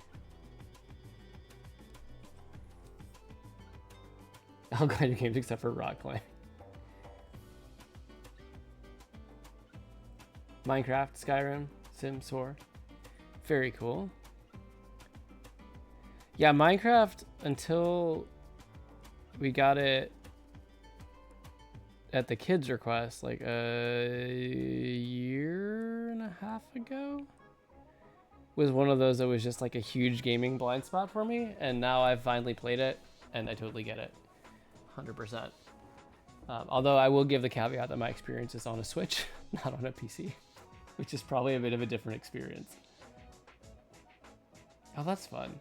[SPEAKER 1] I'll go your games except for rock climbing. Minecraft, Skyrim, Sims 4. Very cool. Yeah, Minecraft, until we got it at the kids' request like a year and a half ago, was one of those that was just like a huge gaming blind spot for me. And now I've finally played it and I totally get it. 100%. Although I will give the caveat that my experience is on a Switch, not on a PC, which is probably a bit of a different experience. Oh, that's fun.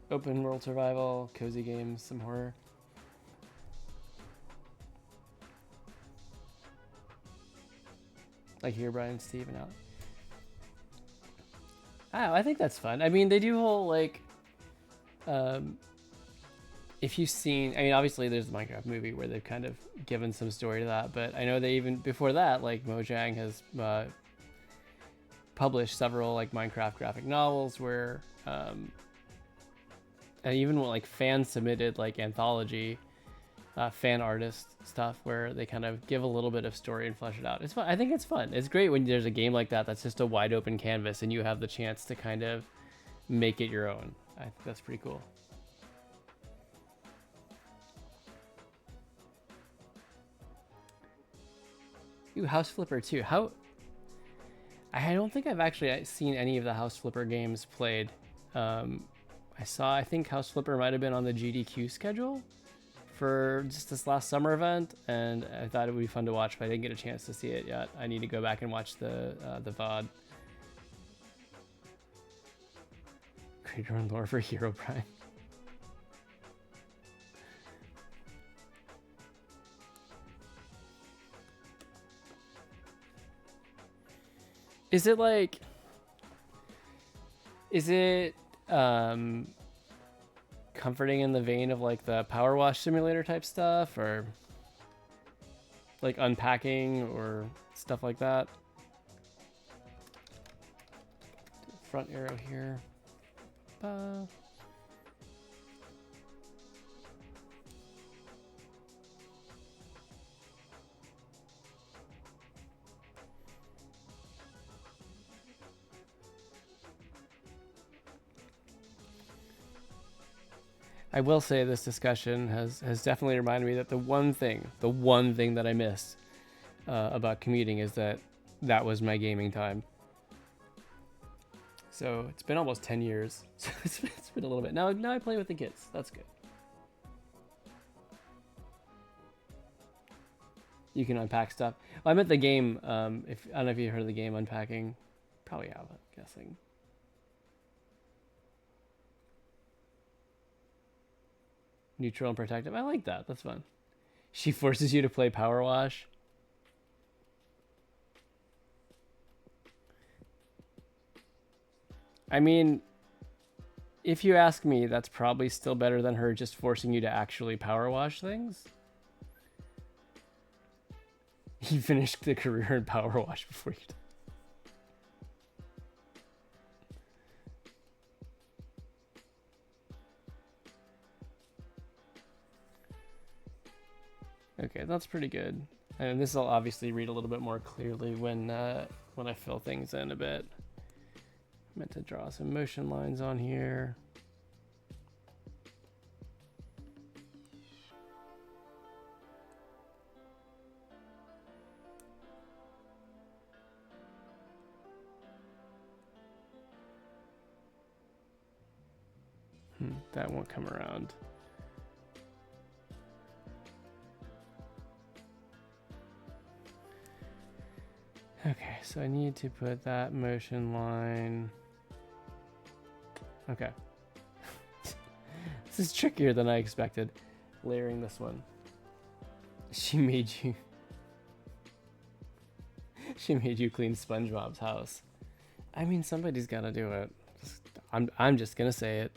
[SPEAKER 1] Open world survival, cozy games, some horror. Like here, Brian, Steve, and Alex. Oh, I think that's fun. I mean, they do whole like, if you've seen, I mean, obviously there's the Minecraft movie where they've kind of given some story to that, but I know they even before that, like Mojang has published several like Minecraft graphic novels where, and even like fan submitted like anthology, fan artist stuff where they kind of give a little bit of story and flesh it out. It's fun. I think it's fun. It's great when there's a game like that that's just a wide open canvas and you have the chance to kind of make it your own. I think that's pretty cool. Ooh, House Flipper 2. I don't think I've actually seen any of the House Flipper games played. I think House Flipper might have been on the GDQ schedule for just this last summer event, and I thought it would be fun to watch, but I didn't get a chance to see it yet. I need to go back and watch the VOD. Creator and lore for Hero Prime. Is it comforting in the vein of like the Power Wash Simulator type stuff, or like unpacking or stuff like that? Front arrow here. I will say this discussion has definitely reminded me that the one thing that I missed about commuting is that was my gaming time. So it's been almost 10 years. So it's been a little bit. Now I play with the kids. That's good. You can unpack stuff. Well, I meant the game. I don't know if you heard of the game Unpacking. Probably have, I'm guessing. Neutral and protective. I like that. That's fun. She forces you to play Power Wash. I mean, if you ask me, that's probably still better than her just forcing you to actually power wash things. You finished the career in Power Wash before you did. Okay, that's pretty good. And this will obviously read a little bit more clearly when I fill things in a bit. Meant to draw some motion lines on here. That won't come around. Okay, so I need to put that motion line. Okay. This is trickier than I expected. Layering this one. She made you clean SpongeBob's house. I mean, somebody's gotta do it. I'm just gonna say it.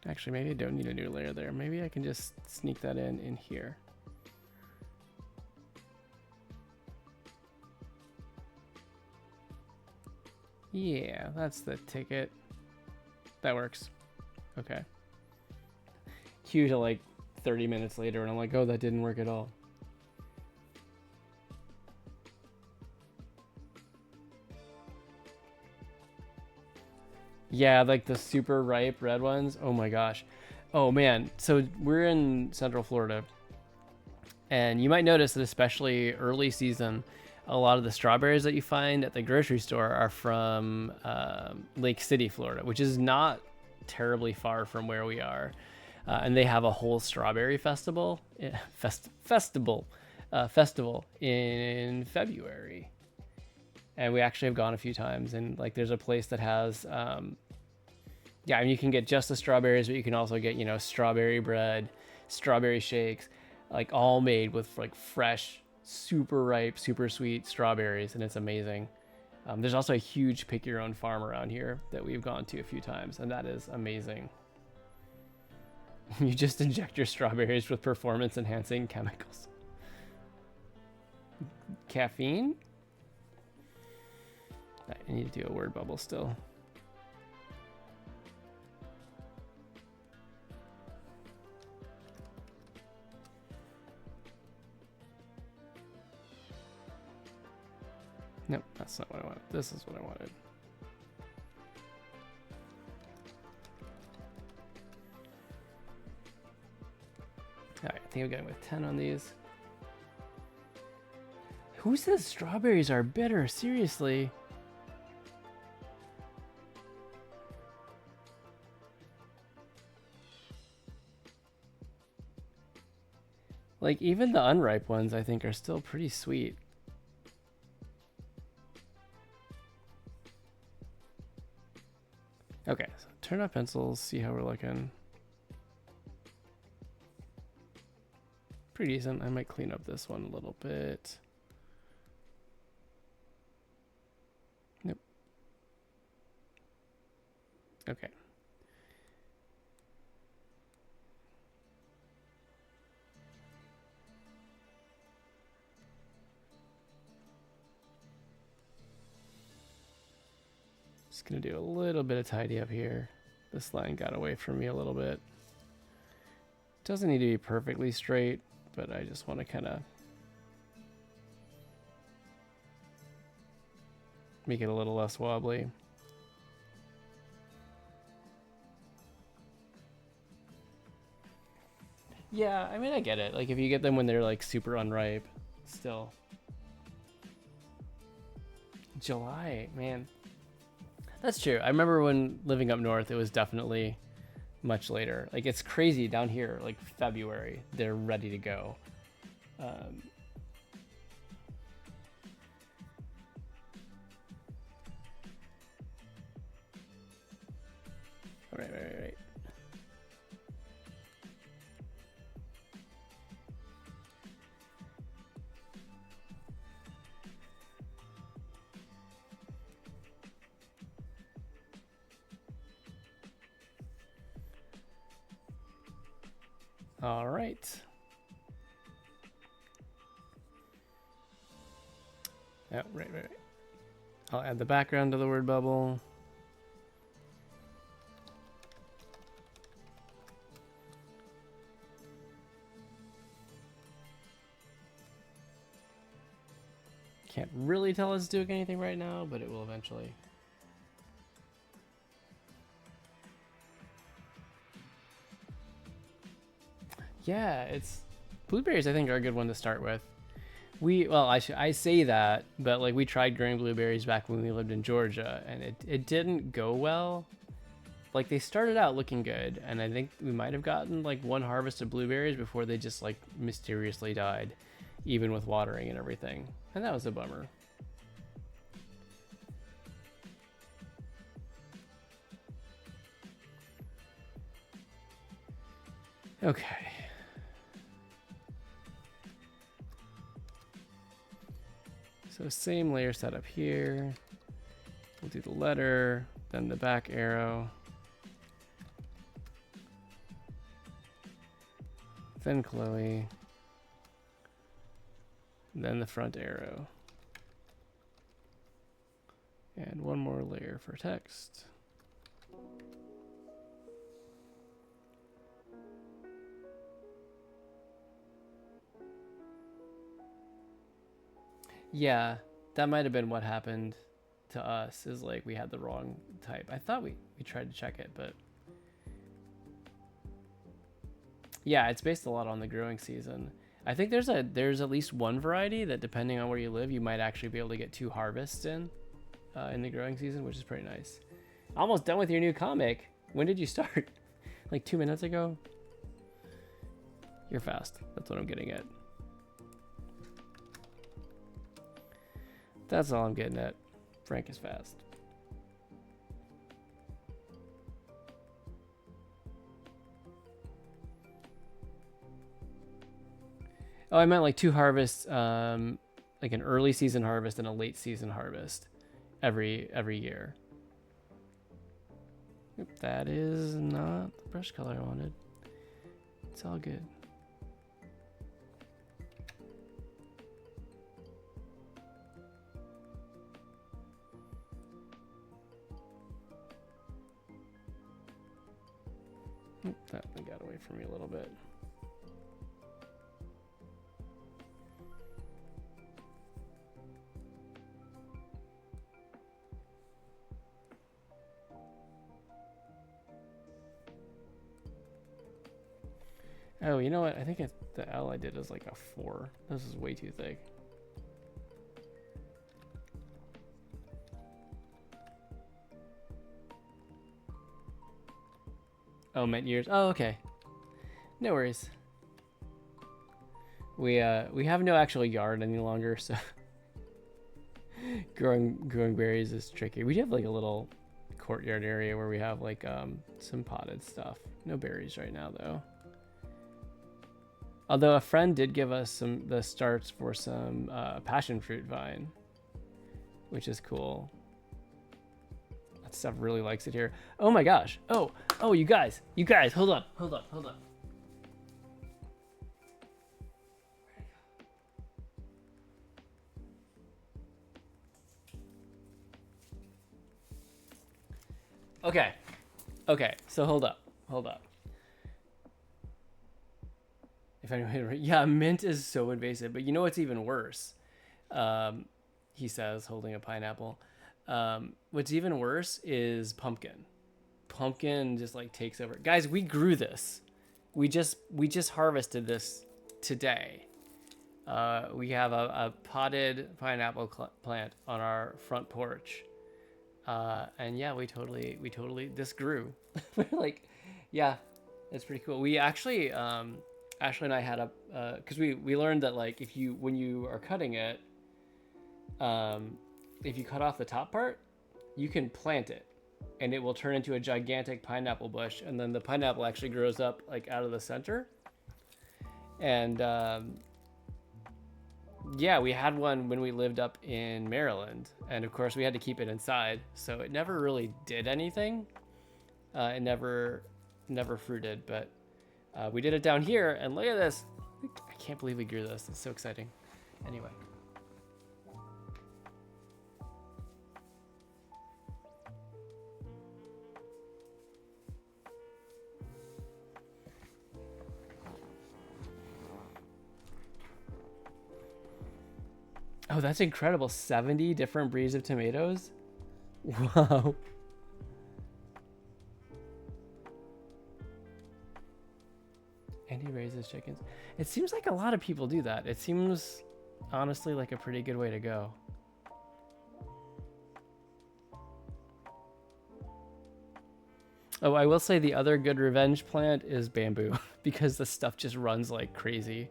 [SPEAKER 1] Actually, maybe I don't need a new layer there. Maybe I can just sneak that in here. Yeah, that's the ticket. That works. Okay. Cue to like 30 minutes later, and I'm like, oh, that didn't work at all. Yeah, like the super ripe red ones. Oh my gosh. Oh man. So we're in Central Florida, and you might notice that especially early season, a lot of the strawberries that you find at the grocery store are from Lake City, Florida, which is not terribly far from where we are. And they have a whole strawberry festival festival in February. And we actually have gone a few times, and like there's a place that has yeah, I mean, you can get just the strawberries, but you can also get, you know, strawberry bread, strawberry shakes, like all made with like fresh, super ripe, super sweet strawberries, and it's amazing. There's also a huge pick your own farm around here that we've gone to a few times, and that is amazing. You just inject your strawberries with performance enhancing chemicals. Caffeine? I need to do a word bubble still. Nope, that's not what I wanted. This is what I wanted. All right, I think I'm going with 10 on these. Who says strawberries are bitter? Seriously? Like, even the unripe ones, I think, are still pretty sweet. Okay, so turn up pencils, see how we're looking. Pretty decent. I might clean up this one a little bit. Nope. Okay. Just gonna do a little bit of tidy up here. This line got away from me a little bit. Doesn't need to be perfectly straight, but I just want to kind of make it a little less wobbly. Yeah, I mean, I get it. Like, if you get them when they're like super unripe, still. July, man. That's true. I remember when living up north, it was definitely much later. Like, it's crazy down here, like February, they're ready to go. Right. All right. Oh, right. I'll add the background to the word bubble. Can't really tell it's doing anything right now, but it will eventually. Yeah, it's blueberries. I think are a good one to start with. I say that, but like we tried growing blueberries back when we lived in Georgia, and it didn't go well. Like they started out looking good, and I think we might have gotten like one harvest of blueberries before they just like mysteriously died, even with watering and everything, and that was a bummer. Okay. So same layer setup here. We'll do the letter, then the back arrow. then Chloe, then the front arrow. And one more layer for text. Yeah, that might have been what happened to us, is like we had the wrong type. I thought we tried to check it, but yeah, it's based a lot on the growing season. I think there's at least one variety that, depending on where you live, you might actually be able to get 2 harvests in the growing season, which is pretty nice. Almost done with your new comic. When did you start? Like 2 minutes ago? You're fast. That's what I'm getting at. That's all I'm getting at. Frank is fast. Oh, I meant like 2 harvests, like an early season harvest and a late season harvest every year. Oop, that is not the brush color I wanted. It's all good. Oop, that one got away from me a little bit. Oh, you know what? I think the L I did is like a 4. This is way too thick. Oh, meant years. Oh, okay. No worries. We have no actual yard any longer, so growing berries is tricky. We have like a little courtyard area where we have like some potted stuff. No berries right now though. Although a friend did give us the starts for some passion fruit vine, which is cool. That stuff really likes it here. Oh my gosh. Oh, you guys, hold up. Okay, so hold up. If anyone, yeah, mint is so invasive, but you know what's even worse? He says, holding a pineapple. What's even worse is pumpkin. Pumpkin just like takes over. Guys, we grew this. We just harvested this today. We have a potted pineapple plant on our front porch. And yeah, we totally, this grew. We're like, yeah, it's pretty cool. We actually, Ashley and I had because we learned that like when you are cutting it, if you cut off the top part, you can plant it and it will turn into a gigantic pineapple bush, and then the pineapple actually grows up like out of the center. And yeah, we had one when we lived up in Maryland, and of course we had to keep it inside, so it never really did anything. It never fruited, but we did it down here, and look at this. I can't believe we grew this. It's so exciting. Anyway. Oh, that's incredible. 70 different breeds of tomatoes? Wow. And he raises chickens. It seems like a lot of people do that. It seems honestly like a pretty good way to go. Oh, I will say the other good revenge plant is bamboo because the stuff just runs like crazy.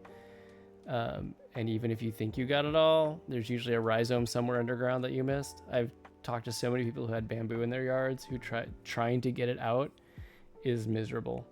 [SPEAKER 1] And even if you think you got it all, there's usually a rhizome somewhere underground that you missed. I've talked to so many people who had bamboo in their yards who trying to get it out is miserable.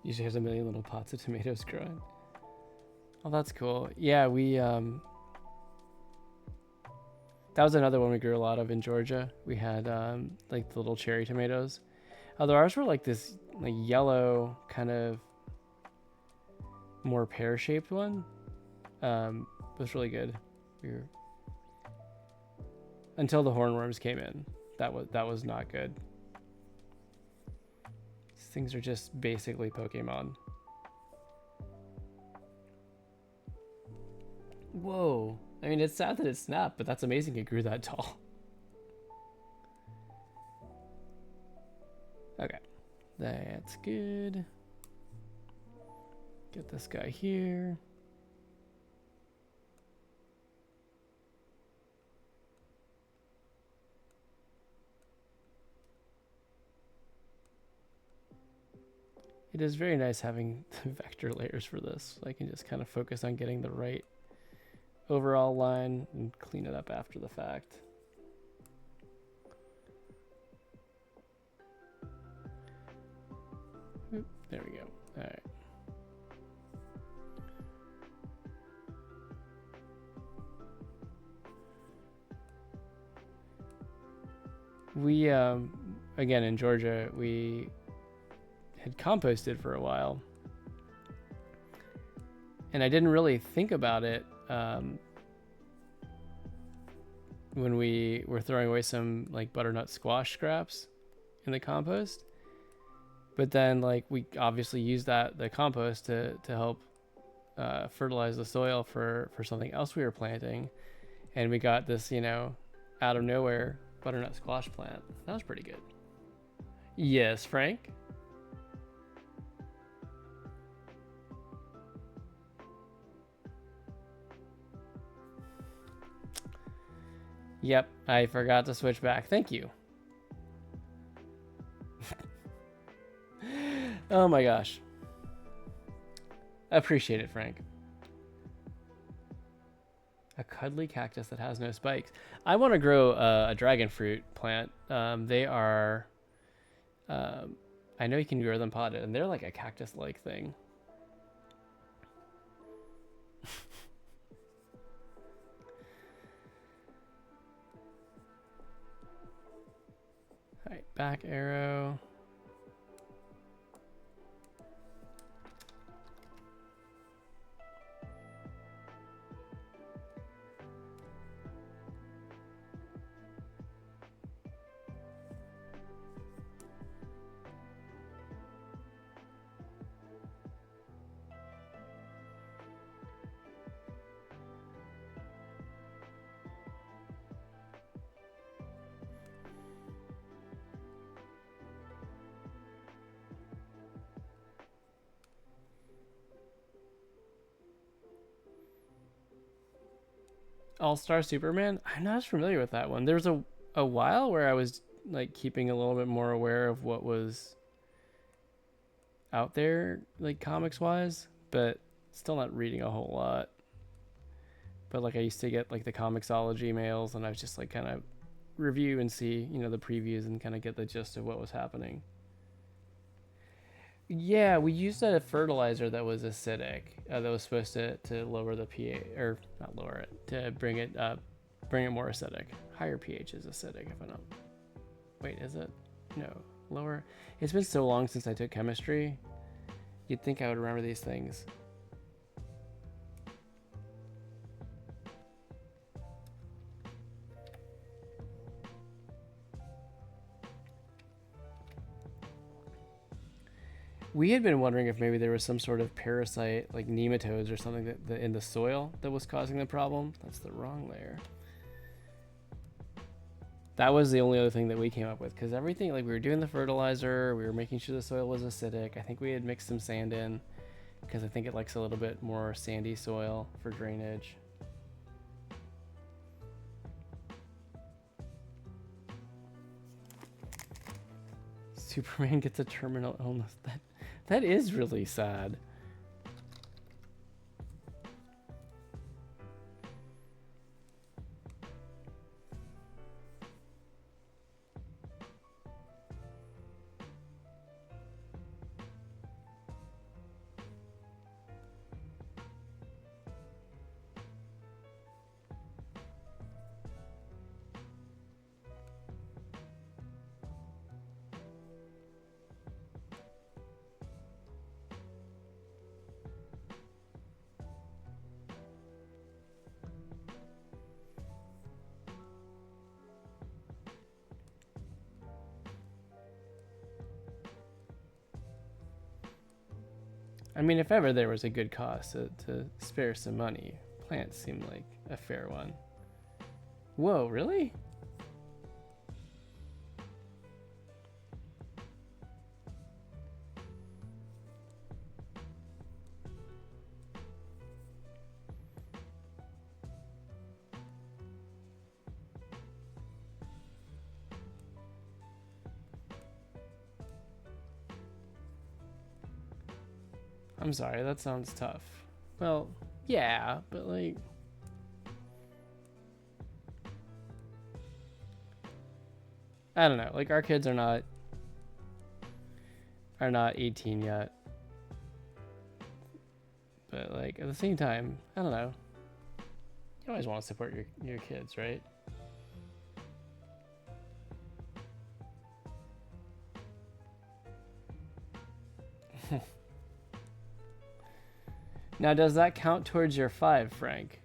[SPEAKER 1] Usually has a million little pots of tomatoes growing. Oh, that's cool. Yeah, we that was another one we grew a lot of in Georgia. We had like the little cherry tomatoes. Although ours were like this like yellow kind of more pear-shaped one. It was really good. Until the hornworms came in. That was not good. These things are just basically Pokemon. Whoa. I mean, it's sad that it snapped, but that's amazing it grew that tall. Okay. That's good. Get this guy here. It is very nice having the vector layers for this. I can just kind of focus on getting the right overall line and clean it up after the fact. Oop, there we go. All right. We, again, in Georgia, we had composted for a while. And I didn't really think about it when we were throwing away some like butternut squash scraps in the compost. But then like we obviously used the compost to help fertilize the soil for something else we were planting. And we got this, you know, out of nowhere butternut squash plant. That was pretty good. Yes, Frank? Yep, I forgot to switch back. Thank you. Oh my gosh. Appreciate it, Frank. A cuddly cactus that has no spikes. I want to grow a dragon fruit plant. They are... I know you can grow them potted, and they're like a cactus-like thing. Alright, back arrow. All-Star Superman? I'm not as familiar with that one. There was a while where I was like keeping a little bit more aware of what was out there, like comics wise, but still not reading a whole lot. But like I used to get like the Comixology emails, and I was just like kind of review and see, you know, the previews and kind of get the gist of what was happening. Yeah, we used a fertilizer that was acidic, that was supposed to lower the pH, or not lower it, to bring it more acidic. Higher pH is acidic, if I don't. Wait, is it? No, lower. It's been so long since I took chemistry. You'd think I would remember these things. We had been wondering if maybe there was some sort of parasite, like nematodes or something that in the soil that was causing the problem. That's the wrong layer. That was the only other thing that we came up with, because everything, like we were doing the fertilizer, we were making sure the soil was acidic. I think we had mixed some sand in, because I think it likes a little bit more sandy soil for drainage. Superman gets a terminal illness. That is really sad. I mean, if ever there was a good cause to spare some money, plants seem like a fair one. Whoa, really? I'm sorry, that sounds tough. Well, yeah, but like... I don't know, like our kids are not 18 yet. But like at the same time, I don't know. You always want to support your kids, right? Now, does that count towards your 5, Frank?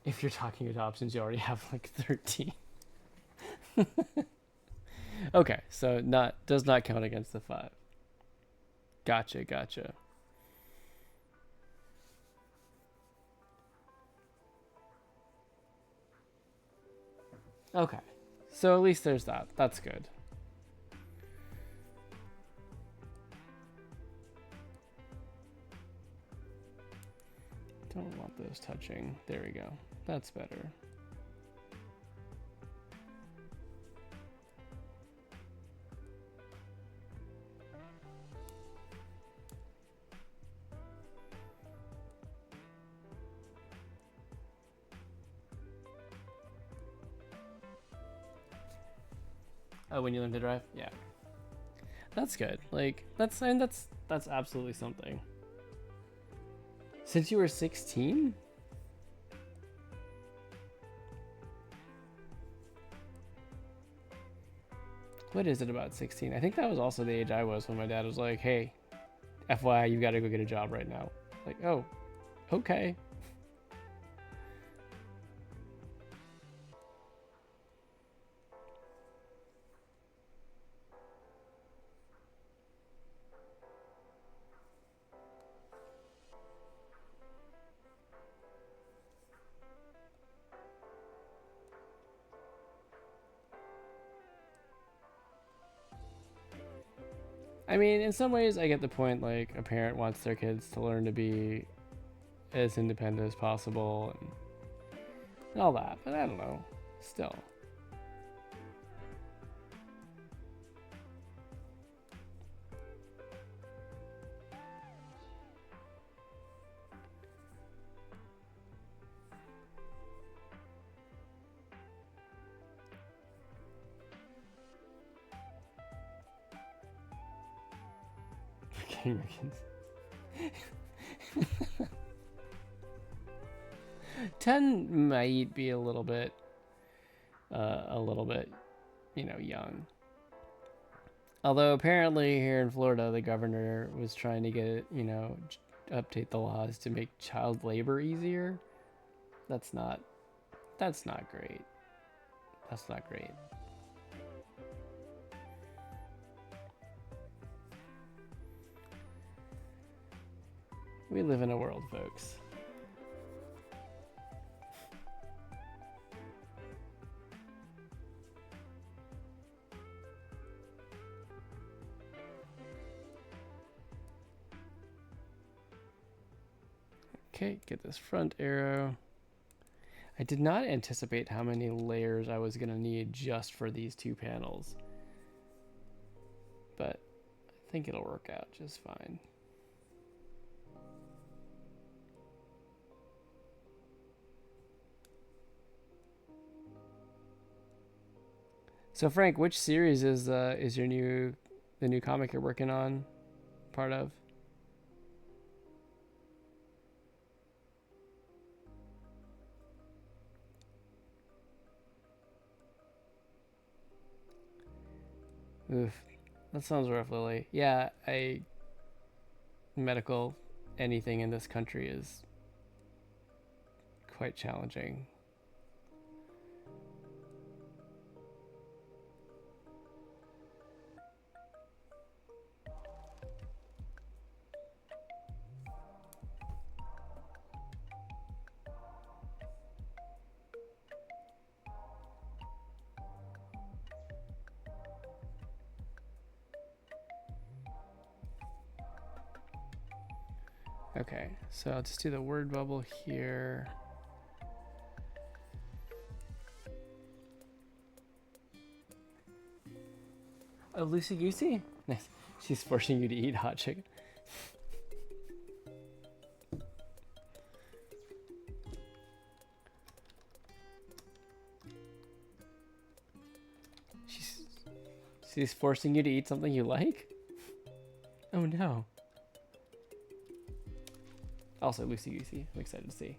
[SPEAKER 1] If you're talking adoptions, you already have like 13. Okay, so does not count against the 5. Gotcha. Okay, so at least there's that. That's good. Don't want those touching. There we go. That's better. Oh, when you learn to drive? Yeah. That's good. Like, that's absolutely something. Since you were 16? What is it about 16? I think that was also the age I was when my dad was like, hey, FYI, you gotta go get a job right now. Like, oh, okay. I mean, in some ways, I get the point. Like, a parent wants their kids to learn to be as independent as possible and all that. But I don't know. Still. Americans. 10 might be a little bit, you know, young. Although apparently here in Florida, the governor was trying to get, you know, update the laws to make child labor easier. That's not great. That's not great. We live in a world, folks. Okay, get this front arrow. I did not anticipate how many layers I was going to need just for these two panels. But I think it'll work out just fine. So Frank, which series is the new comic you're working on part of? Oof. That sounds rough, Lily. Yeah, medical anything in this country is quite challenging. Okay, so I'll just do the word bubble here. Oh, Lucy Goosey? Nice. She's forcing you to eat hot chicken. She's forcing you to eat something you like? Oh no. Also, Lucy Goosey. I'm excited to see.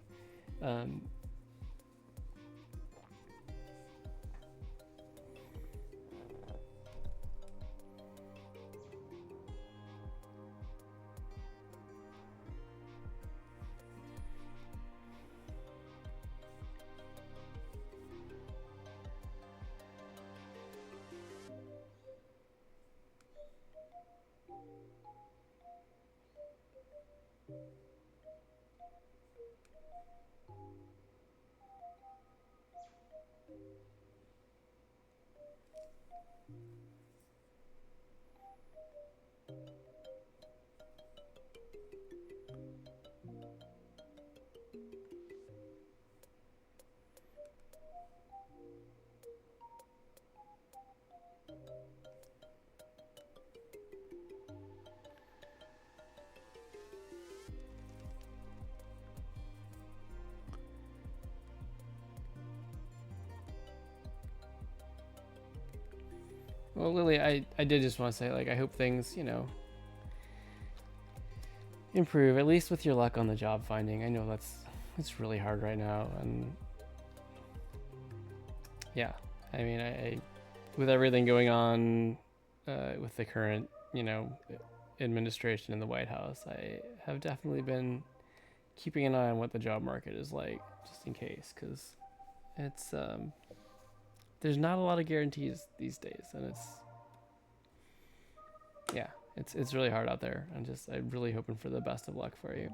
[SPEAKER 1] Well, Lily, I did just want to say, like, I hope things, you know, improve, at least with your luck on the job finding. I know it's really hard right now, and yeah, I mean, I with everything going on with the current, you know, administration in the White House, I have definitely been keeping an eye on what the job market is like, just in case, because it's there's not a lot of guarantees these days, and it's really hard out there. I'm really hoping for the best of luck for you.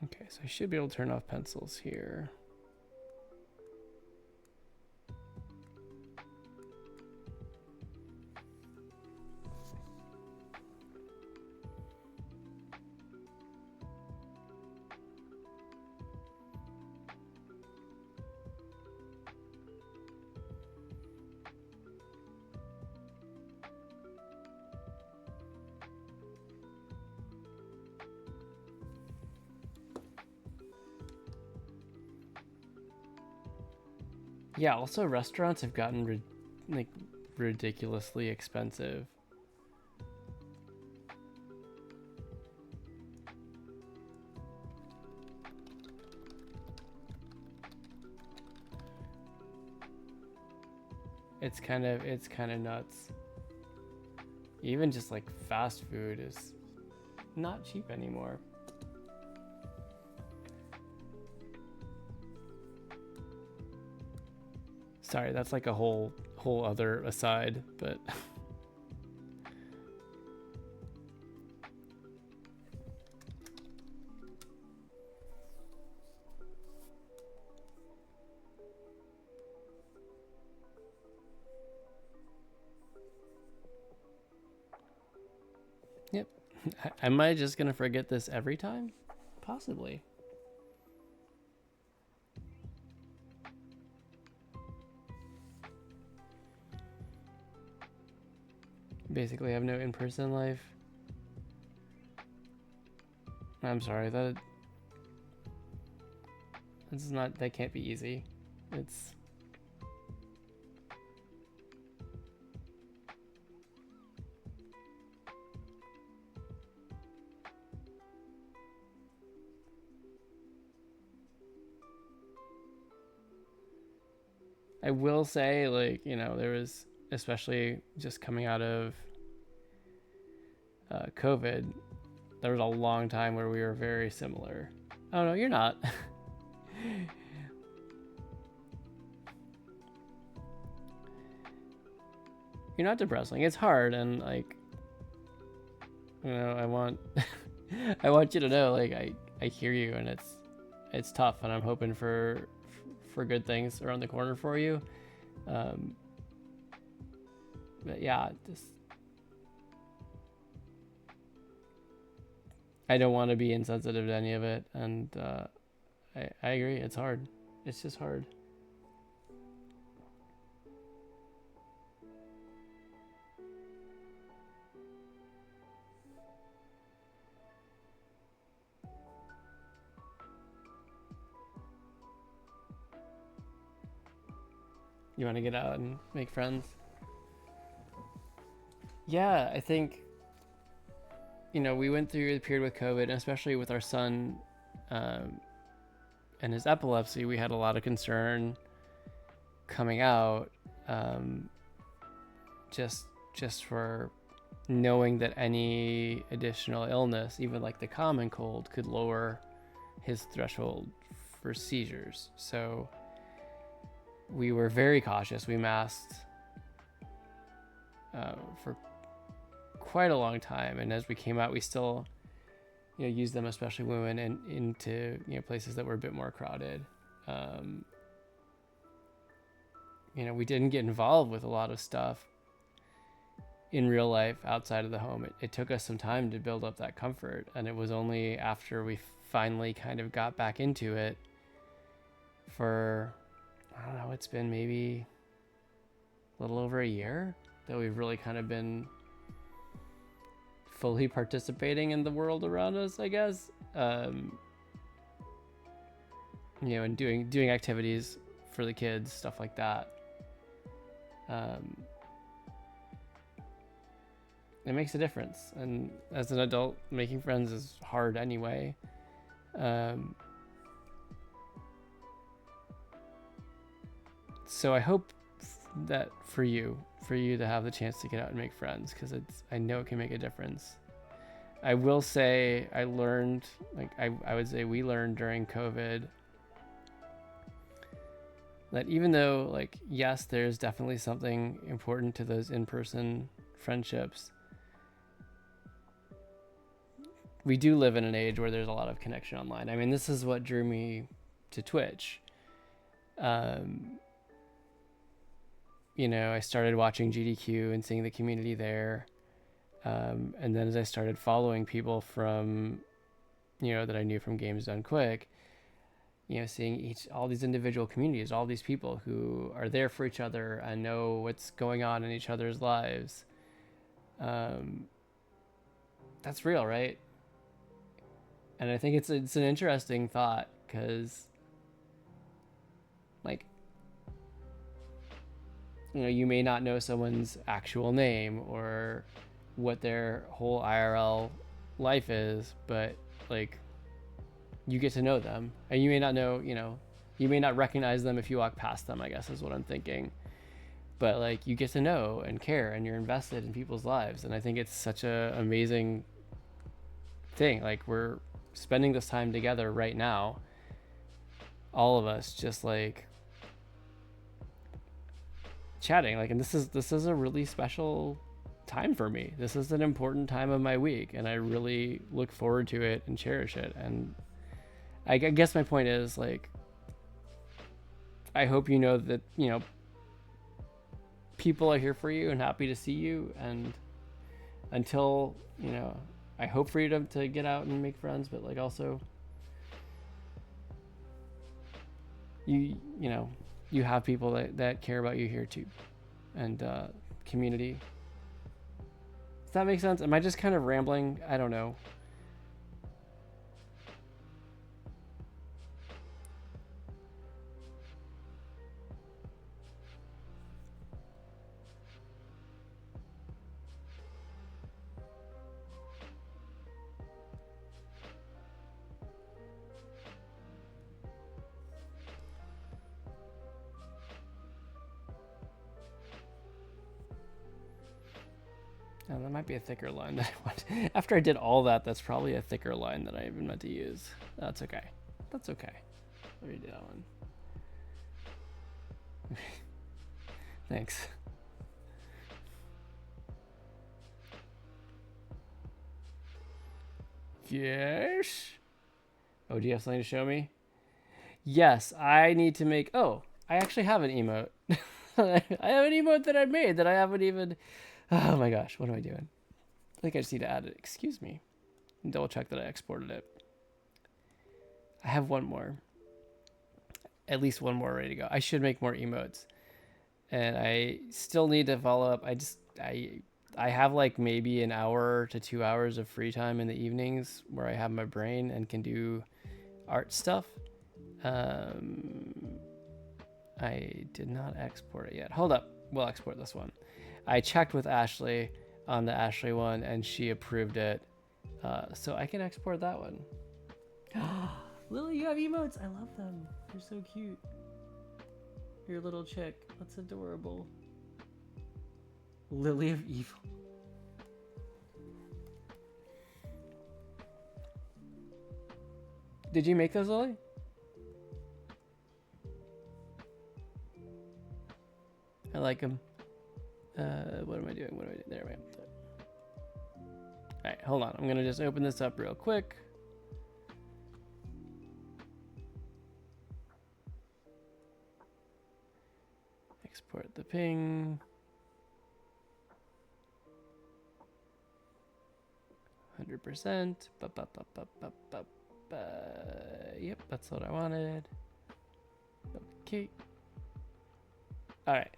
[SPEAKER 1] Okay, so I should be able to turn off pencils here. Yeah, also restaurants have gotten ridiculously expensive. It's kind of nuts. Even just like fast food is not cheap anymore. Sorry, that's like a whole other aside, but yep. Am I just gonna forget this every time? Possibly. Basically have no in-person life. I'm sorry, that can't be easy. It's I will say, like, there was, especially just coming out of COVID, there was a long time where we were very similar. Oh no, you're not. You're not depressing. It's hard, and like, I want I want you to know, like, I hear you, and it's tough, and I'm hoping for good things around the corner for you. But yeah, just I don't want to be insensitive to any of it, and I agree. It's hard. It's just hard. You want to get out and make friends? Yeah, I think, we went through the period with COVID, and especially with our son and his epilepsy, we had a lot of concern coming out, just for knowing that any additional illness, even like the common cold, could lower his threshold for seizures. So we were very cautious. We masked for quite a long time, and as we came out, we still used them, especially when we went into places that were a bit more crowded. We didn't get involved with a lot of stuff in real life outside of the home. It took us some time to build up that comfort, and it was only after we finally kind of got back into it for, I don't know, it's been maybe a little over a year that we've really kind of been fully participating in the world around us, I guess. And doing activities for the kids, stuff like that. It makes a difference. And as an adult, making friends is hard anyway. So I hope that for you to have the chance to get out and make friends, because I know it can make a difference. I will say I learned, like I would say we learned during COVID, that even though, like, yes, there's definitely something important to those in-person friendships, we do live in an age where there's a lot of connection online. I mean, this is what drew me to Twitch. I started watching GDQ and seeing the community there. And then as I started following people from, that I knew from Games Done Quick, seeing all these individual communities, all these people who are there for each other and know what's going on in each other's lives. That's real, right? And I think it's an interesting thought, because, like, you may not know someone's actual name or what their whole IRL life is, but, like, you get to know them, and you may not know, you may not recognize them if you walk past them, I guess is what I'm thinking. But, like, you get to know and care, and you're invested in people's lives. And I think it's such a amazing thing. Like, we're spending this time together right now, all of us, just like chatting, like, and this is a really special time for me. This is an important time of my week, and I really look forward to it and cherish it. And I guess my point is, like, I hope you know that, people are here for you and happy to see you. And until, I hope for you to get out and make friends, but, like, also you have people that care about you here too, and community. Does that make sense? Am I just kind of rambling? I don't know. Oh, that might be a thicker line that I want. After I did all that, that's probably a thicker line that I even meant to use. That's okay. That's okay. Let me do that one. Thanks. Yes. Oh, do you have something to show me? Yes, I need to make... Oh, I actually have an emote. I have an emote that I made that I haven't even... Oh my gosh, what am I doing? I think I just need to add it. Excuse me. Double check that I exported it. I have one more. At least one more ready to go. I should make more emotes. And I still need to follow up. I have like maybe an hour to 2 hours of free time in the evenings where I have my brain and can do art stuff. I did not export it yet. Hold up. We'll export this one. I checked with Ashley on the Ashley one and she approved it. So I can export that one. Lily, you have emotes. I love them. They're so cute. Your little chick. That's adorable. Lily of Evil. Did you make those, Lily? I like them. What am I doing? What am I doing? There we go. Alright, hold on. I'm going to just open this up real quick. Export the ping. 100%. Yep, that's what I wanted. Okay. Alright.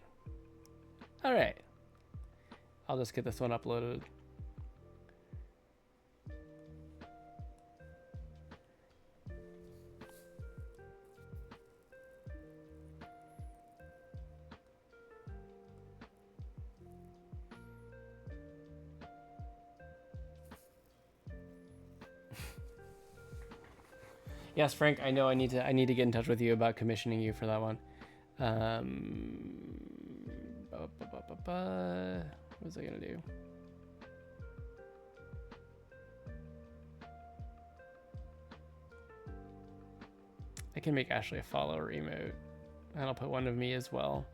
[SPEAKER 1] Alright. I'll just get this one uploaded. Yes, Frank, I know I need to get in touch with you about commissioning you for that one. What was I gonna do? I can make Ashley a follower emote, and I'll put one of me as well.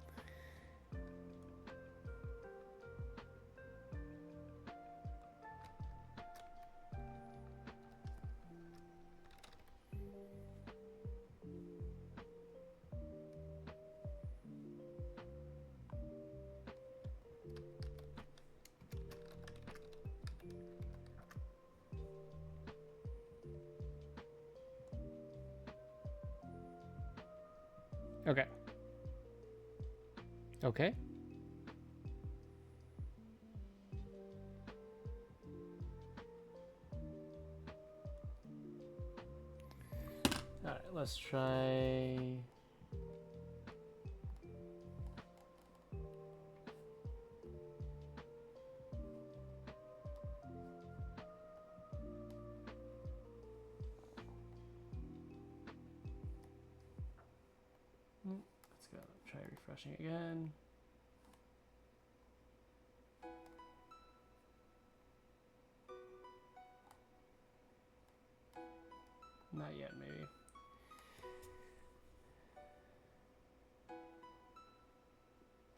[SPEAKER 1] Okay. Okay. All right, let's try. Let's go. Try refreshing again. Not yet, maybe.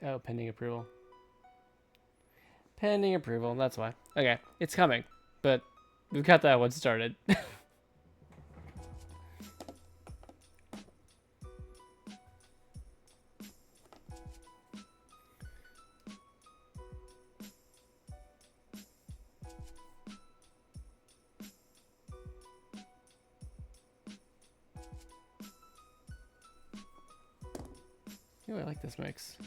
[SPEAKER 1] Oh, pending approval. Pending approval, that's why. Okay, it's coming, but we've got that one started. Ooh, I like this mix.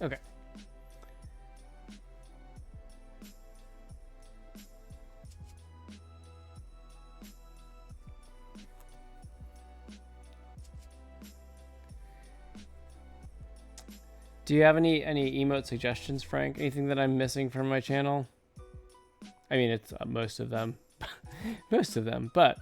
[SPEAKER 1] Okay. Do you have any emote suggestions, Frank? Anything that I'm missing from my channel? I mean, it's most of them. Most of them, but...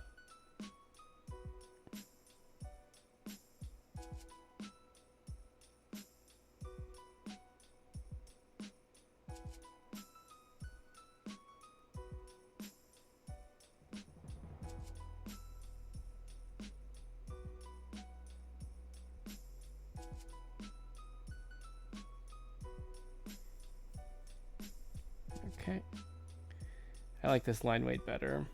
[SPEAKER 1] Okay. I like this line weight better.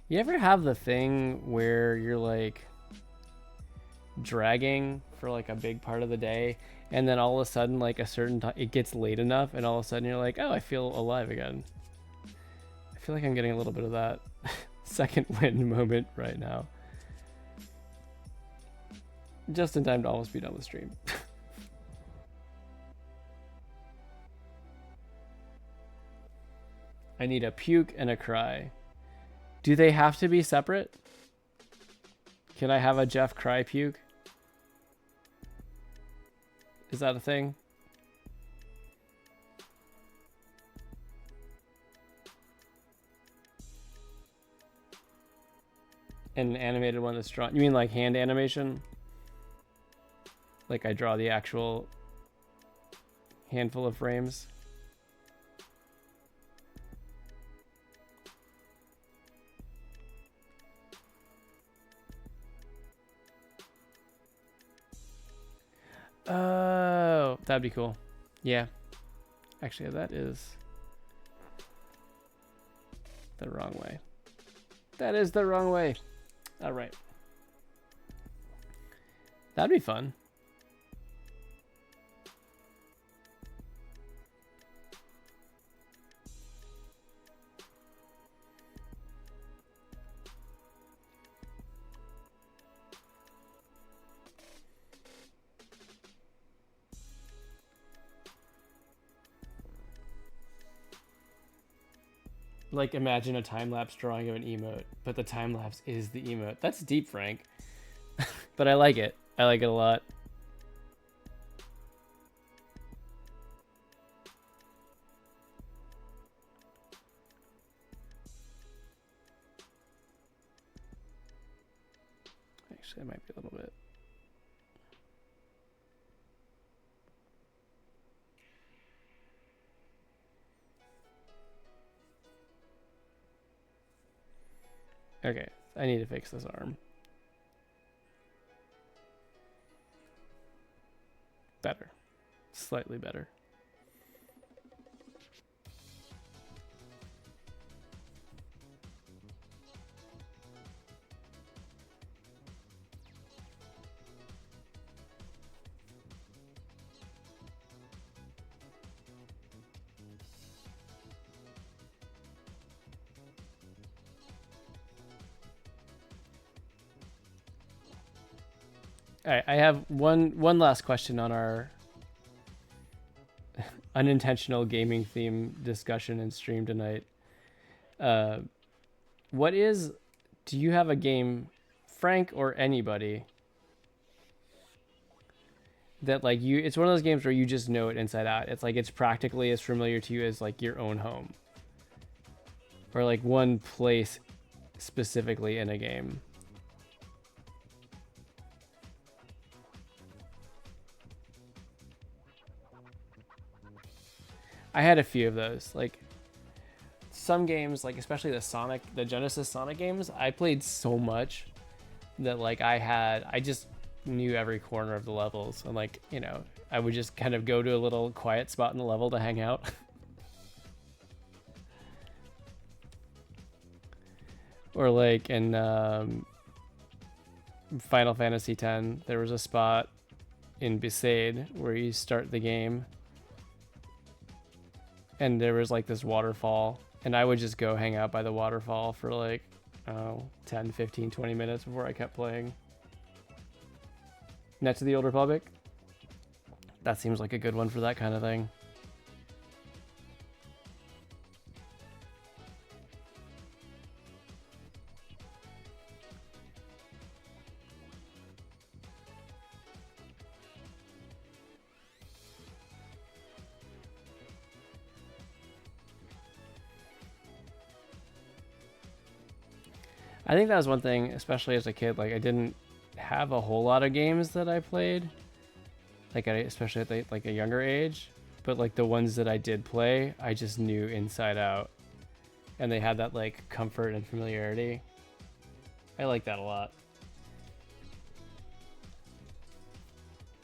[SPEAKER 1] You ever have the thing where you're like dragging for like a big part of the day, and then all of a sudden, like a certain time, it gets late enough, and all of a sudden you're like, oh, I feel alive again. I feel like I'm getting a little bit of that second wind moment right now. Just in time to almost be done with stream. I need a puke and a cry. Do they have to be separate? Can I have a Jeff cry puke? Is that a thing? An animated one that's drawn. You mean like hand animation? Like I draw the actual handful of frames? Oh, that'd be cool. Yeah. Actually, that is the wrong way. That is the wrong way. All right. That'd be fun. Like, imagine a time-lapse drawing of an emote, but the time-lapse is the emote. That's deep, Frank. But I like it. I like it a lot. Actually, that might be a little bit. Okay, I need to fix this arm. Better. Slightly better. All right, I have one last question on our unintentional gaming theme discussion and stream tonight. Do you have a game, Frank or anybody, that like it's one of those games where you just know it inside out. It's like it's practically as familiar to you as like your own home, or like one place specifically in a game. I had a few of those. Like some games, like especially the Genesis Sonic games, I played so much that like I just knew every corner of the levels, and like, you know, I would just kind of go to a little quiet spot in the level to hang out. Or like in Final Fantasy X, there was a spot in Besaid where you start the game and there was like this waterfall, and I would just go hang out by the waterfall for like 10, 15, 20 minutes before I kept playing. Next to the Old Republic, that seems like a good one for that kind of thing. I think that was one thing, especially as a kid. Like I didn't have a whole lot of games that I played, like especially at like a younger age. But like the ones that I did play, I just knew inside out, and they had that like comfort and familiarity. I like that a lot.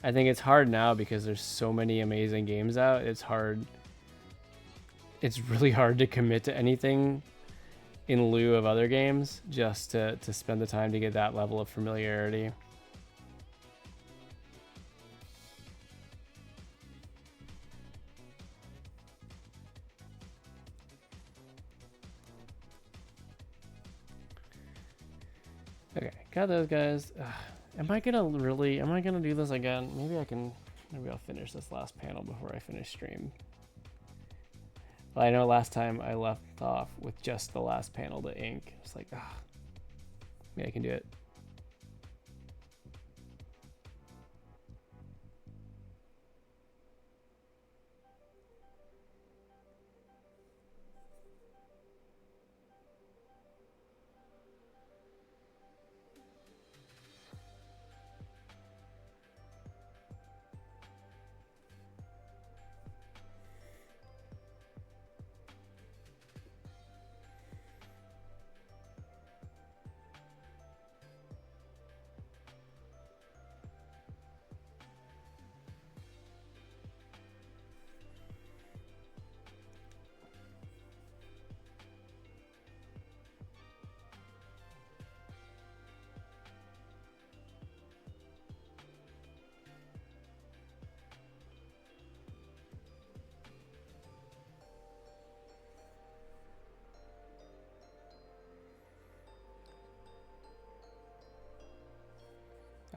[SPEAKER 1] I think it's hard now because there's so many amazing games out. It's really hard to commit to anything in lieu of other games just to spend the time to get that level of familiarity. Okay, got those guys. Am I gonna do this again? Maybe I'll finish this last panel before I finish stream. Well, I know last time I left off with just the last panel to ink. It's like, maybe I can do it.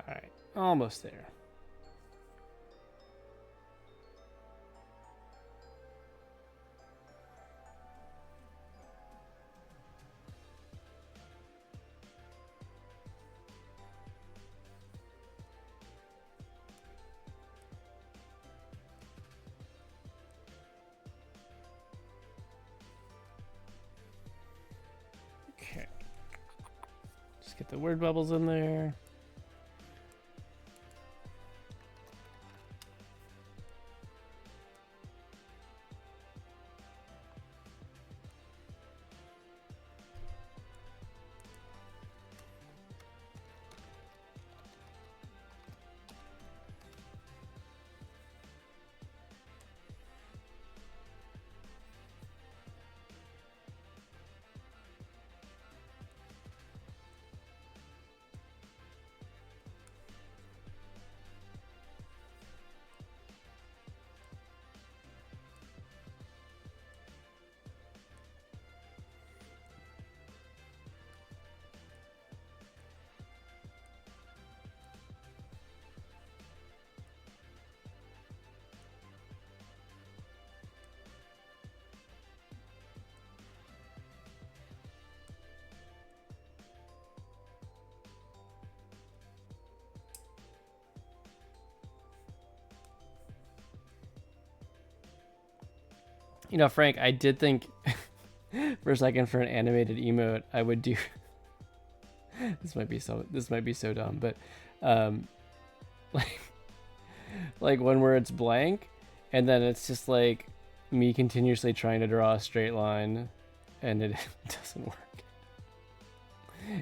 [SPEAKER 1] All right, almost there. Okay, just get the word bubbles in there. You know, Frank, I did think for a second for an animated emote I would do this might be so dumb, but like one where it's blank and then it's just like me continuously trying to draw a straight line and it doesn't work.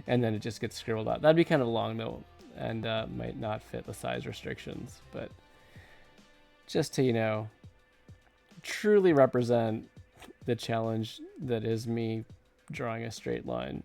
[SPEAKER 1] And then it just gets scribbled out. That'd be kind of long though, and might not fit the size restrictions, but just to, you know, truly represent the challenge that is me drawing a straight line.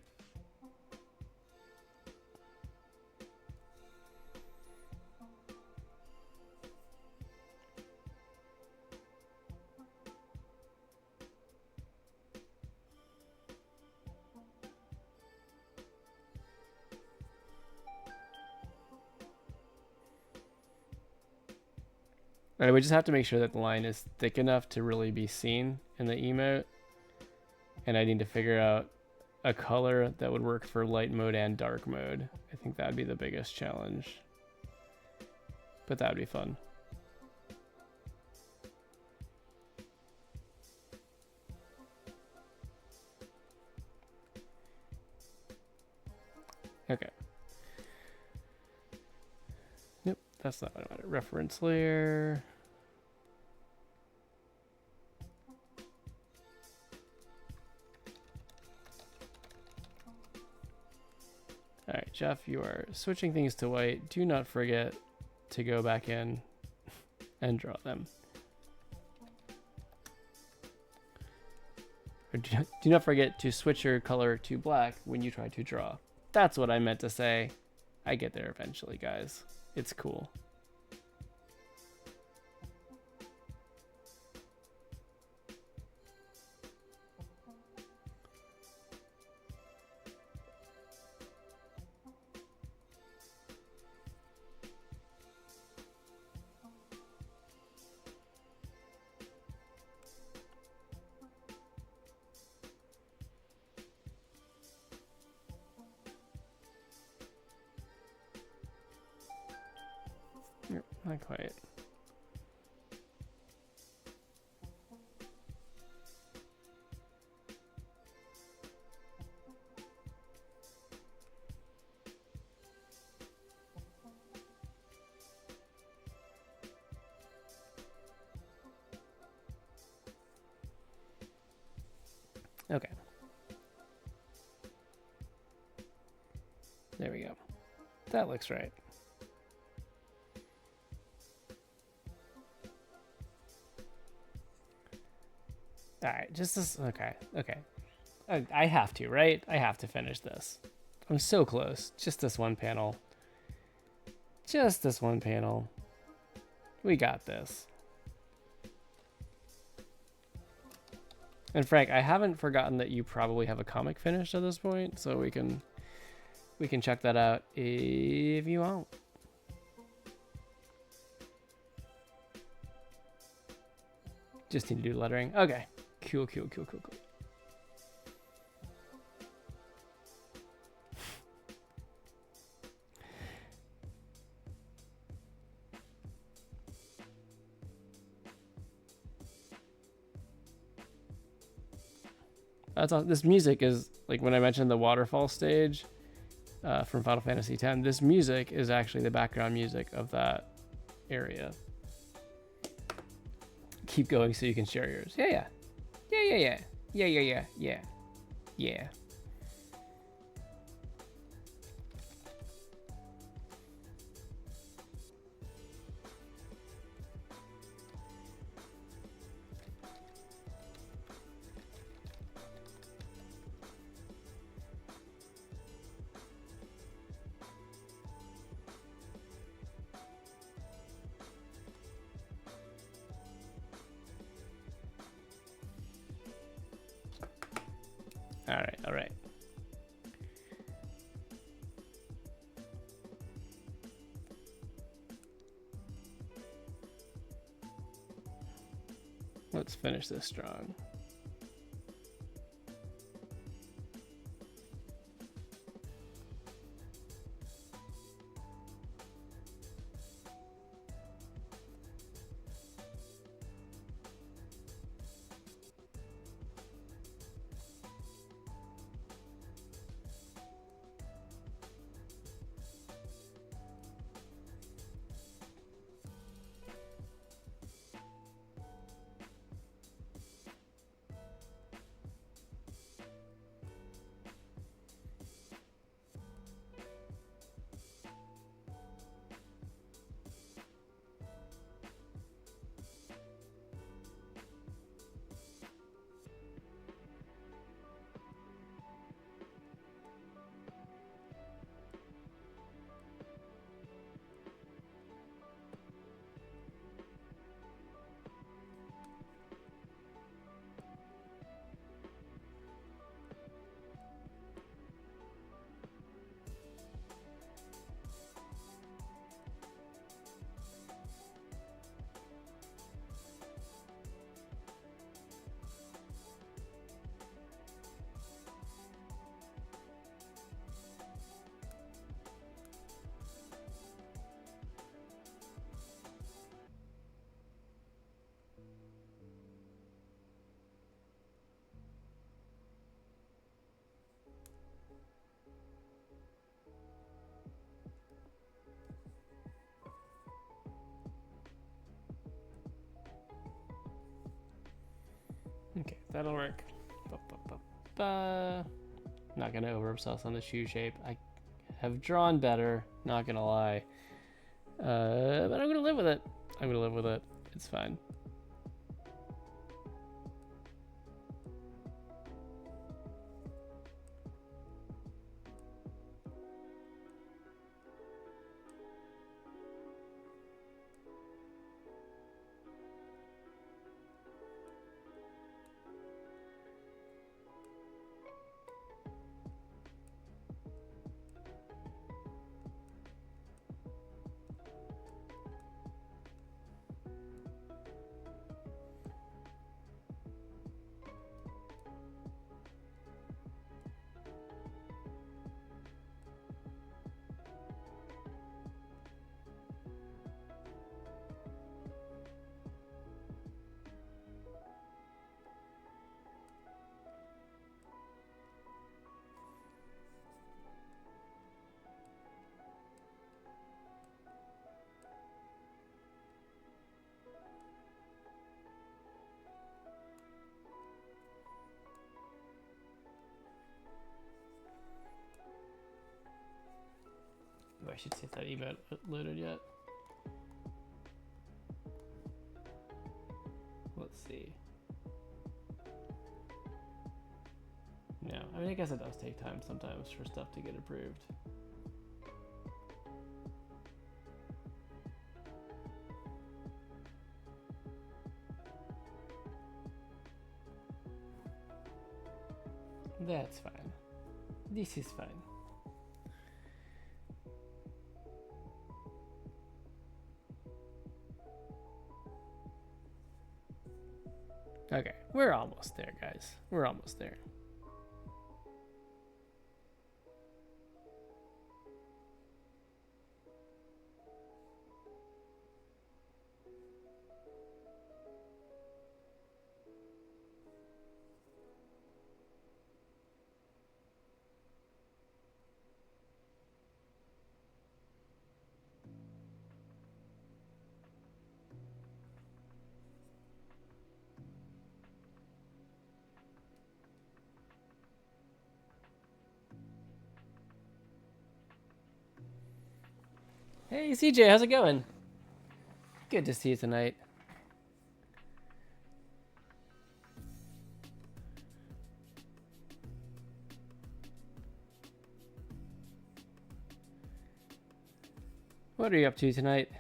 [SPEAKER 1] All right, we just have to make sure that the line is thick enough to really be seen in the emote. And I need to figure out a color that would work for light mode and dark mode. I think that'd be the biggest challenge. But that'd be fun. That's not what I wanted. Reference layer. All right, Jeff, you are switching things to white. Do not forget to go back in and draw them. Or do not forget to switch your color to black when you try to draw. That's what I meant to say. I get there eventually, guys. It's cool. Not quite. Okay. There we go. That looks right. All right, just this. Okay, okay. I have to, right? I have to finish this. I'm so close. Just this one panel. Just this one panel. We got this. And Frank, I haven't forgotten that you probably have a comic finished at this point, so we can check that out if you want. Just need to do lettering. Okay. Cool. That's all. This music is like when I mentioned the waterfall stage from Final Fantasy X. This music is actually the background music of that area. Keep going so you can share yours. Yeah. All right. Let's finish this strong. That'll work. Not gonna over obsess on the shoe shape. I have drawn better, not gonna lie. But I'm gonna live with it. I'm gonna live with it. It's fine. I should see if that emote loaded yet. Let's see. No, I mean, I guess it does take time sometimes for stuff to get approved. That's fine. This is fine. Okay, we're almost there, guys. We're almost there. Hey CJ, how's it going? Good to see you tonight. What are you up to tonight?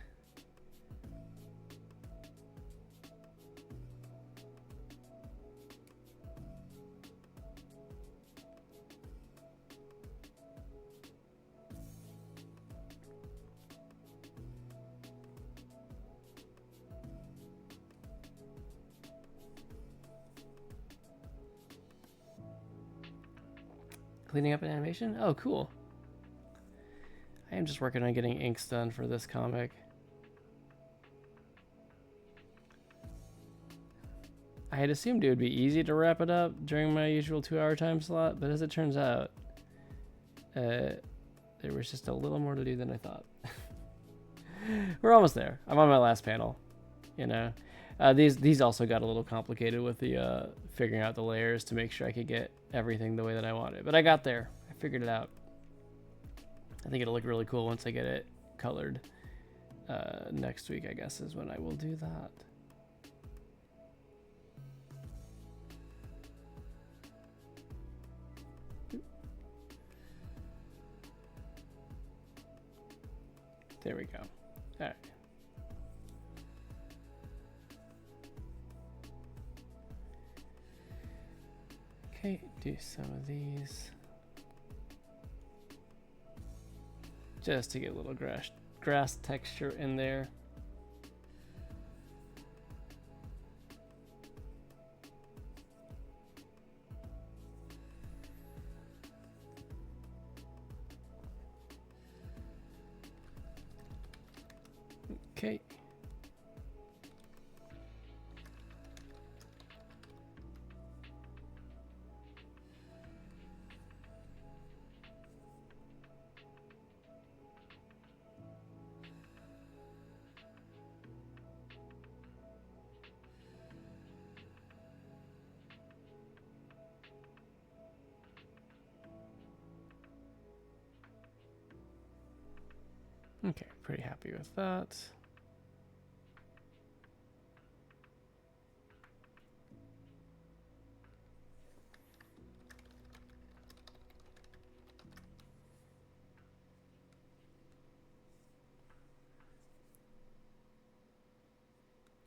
[SPEAKER 1] Cleaning up an animation? Oh, cool. I am just working on getting inks done for this comic. I had assumed it would be easy to wrap it up during my usual 2-hour time slot, but as it turns out, there was just a little more to do than I thought. We're almost there. I'm on my last panel, you know. These also got a little complicated with the figuring out the layers to make sure I could get everything the way that I wanted. But I got there. I figured it out. I think it'll look really cool once I get it colored. Next week, I guess, is when I will do that. There we go. All right. Okay, do some of these. Just to get a little grass texture in there. Okay. Pretty happy with that.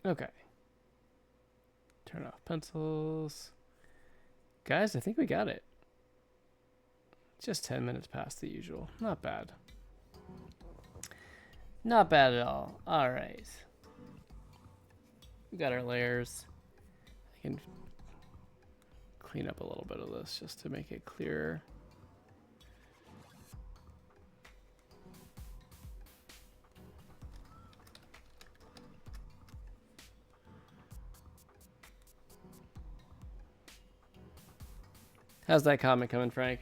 [SPEAKER 1] Okay. Turn off pencils. Guys, I think we got it. Just 10 minutes past the usual. Not bad. Not bad at all. All right. We got our layers. I can clean up a little bit of this just to make it clearer. How's that comment coming, Frank?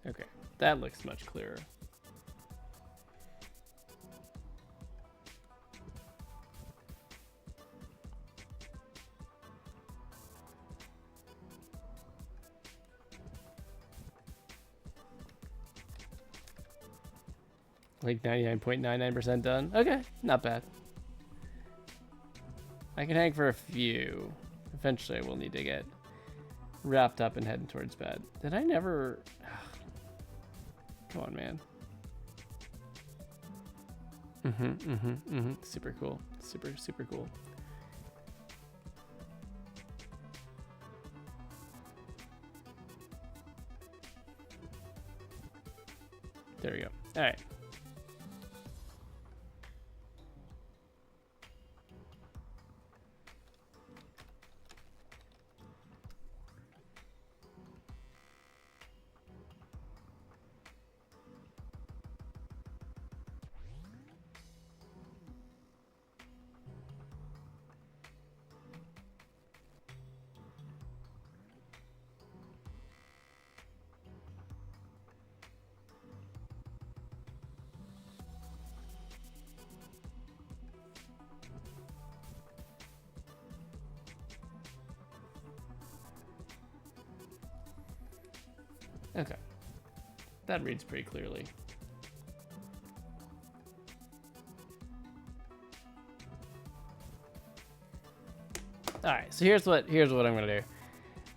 [SPEAKER 1] Okay, that looks much clearer. Like 99.99% done. Okay, not bad. I can hang for a few. Eventually I will need to get wrapped up and heading towards bed. Did I never... Come on, man. Super cool. Super cool. There we go. All right. Okay. That reads pretty clearly. All right, so here's what I'm gonna do.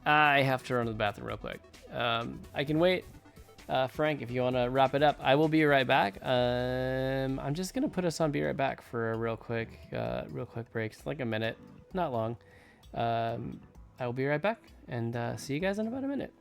[SPEAKER 1] I have to run to the bathroom real quick. I can wait, Frank, if you want to wrap it up. I will be right back. I'm just gonna put us on be right back for a real quick break. It's like a minute, not long. I will be right back, and see you guys in about a minute.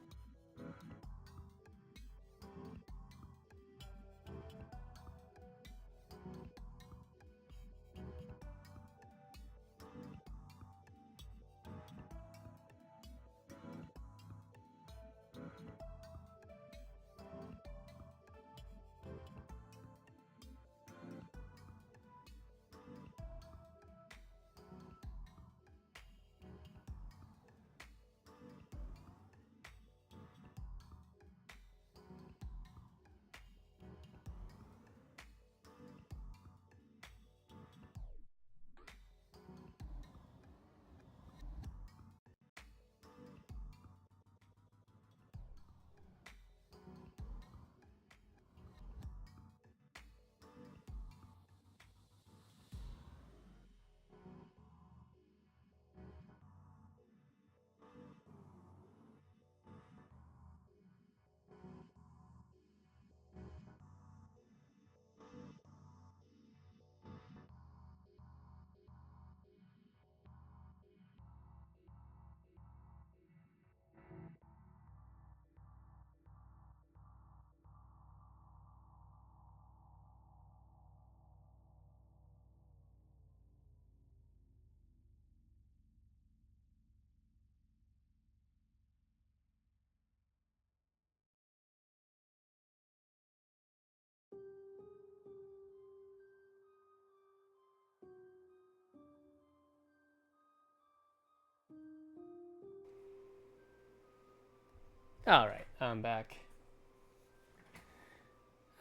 [SPEAKER 1] All right, I'm back.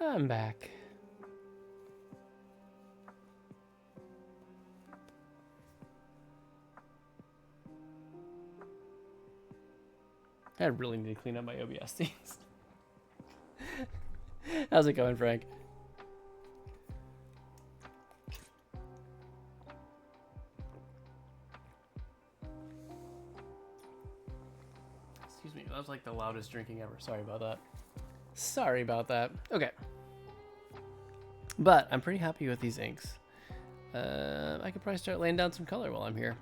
[SPEAKER 1] I'm back. I really need to clean up my OBS scenes. How's it going, Frank? Excuse me, that was like the loudest drinking ever. Sorry about that. Sorry about that. Okay. But I'm pretty happy with these inks. I could probably start laying down some color while I'm here.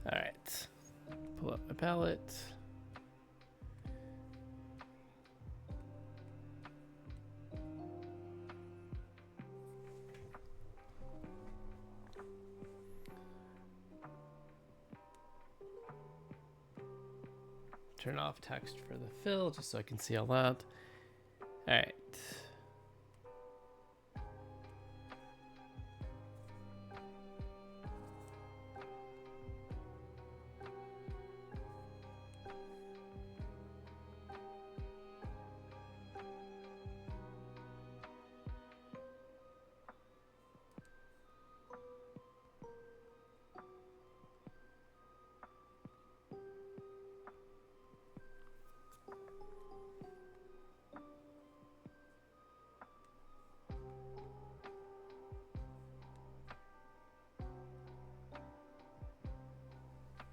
[SPEAKER 1] All right. Pull up my palette. Turn off text for the fill just so I can see all that. All right.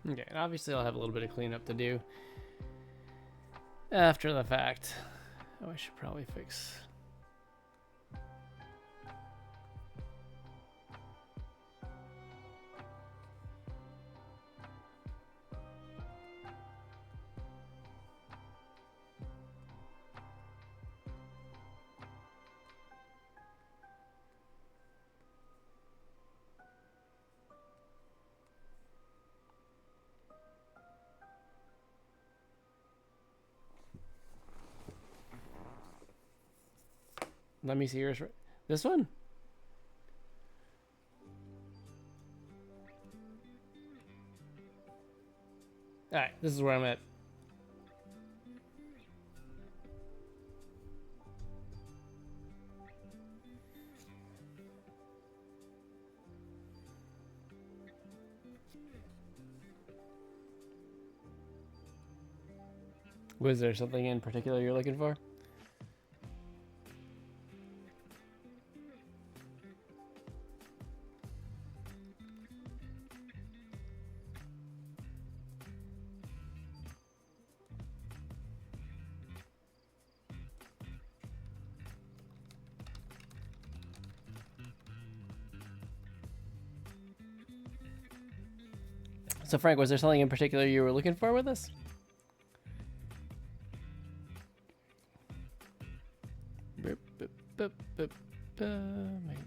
[SPEAKER 1] Okay, and obviously I'll have a little bit of cleanup to do after the fact. Oh, I should probably fix. Let me see yours. This one? All right, this is where I'm at. Was there something in particular you're looking for? So Frank, was there something in particular you were looking for with this? Make it a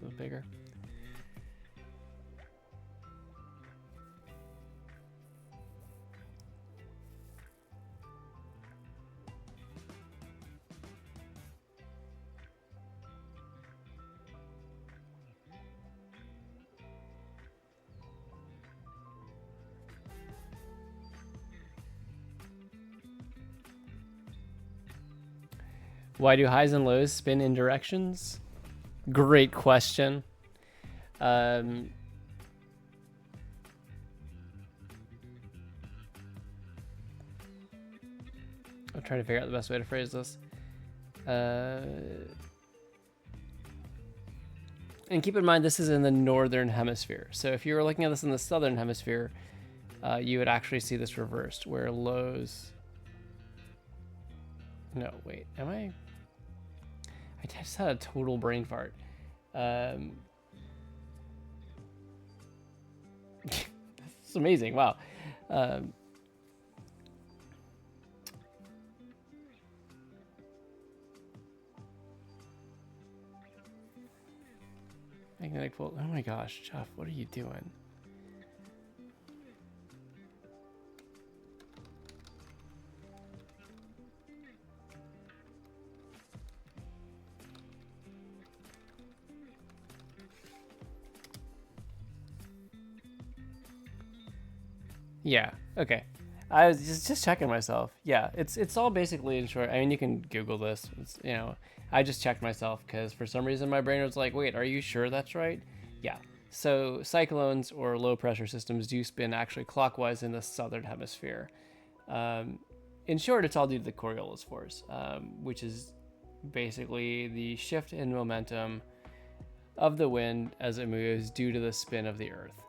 [SPEAKER 1] little bigger. Why do highs and lows spin in directions? Great question. I'm trying to figure out the best way to phrase this. And keep in mind, this is in the northern hemisphere. So if you were looking at this in the southern hemisphere, you would actually see this reversed, where lows... No, wait, am I just had a total brain fart. This is amazing, wow. Magnetic pole. Oh my gosh, Jeff, what are you doing? Yeah. Okay. I was just checking myself. Yeah, it's all basically in short. I mean, you can Google this. It's, you know, I just checked myself because for some reason my brain was like, wait, are you sure that's right? Yeah. So cyclones or low pressure systems do spin actually clockwise in the southern hemisphere. Um, in short, it's all due to the Coriolis force, which is basically the shift in momentum of the wind as it moves due to the spin of the Earth.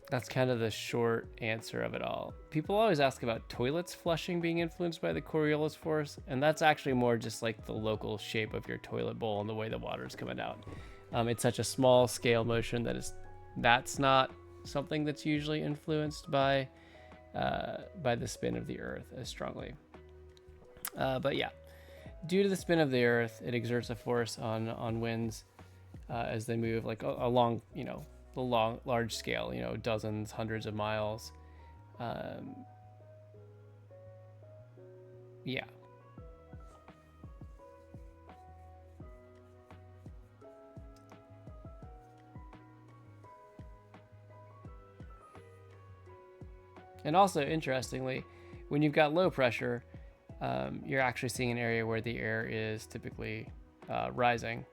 [SPEAKER 1] That's kind of the short answer of it all. People always ask about toilets flushing being influenced by the Coriolis force, and that's actually more just like the local shape of your toilet bowl and the way the water is coming out. It's such a small scale motion that's not something that's usually influenced by the spin of the Earth as strongly. But yeah, due to the spin of the Earth, it exerts a force on winds as they move like along, you know, the large scale, you know, dozens, hundreds of miles. Yeah. And also, interestingly, when you've got low pressure, you're actually seeing an area where the air is typically rising.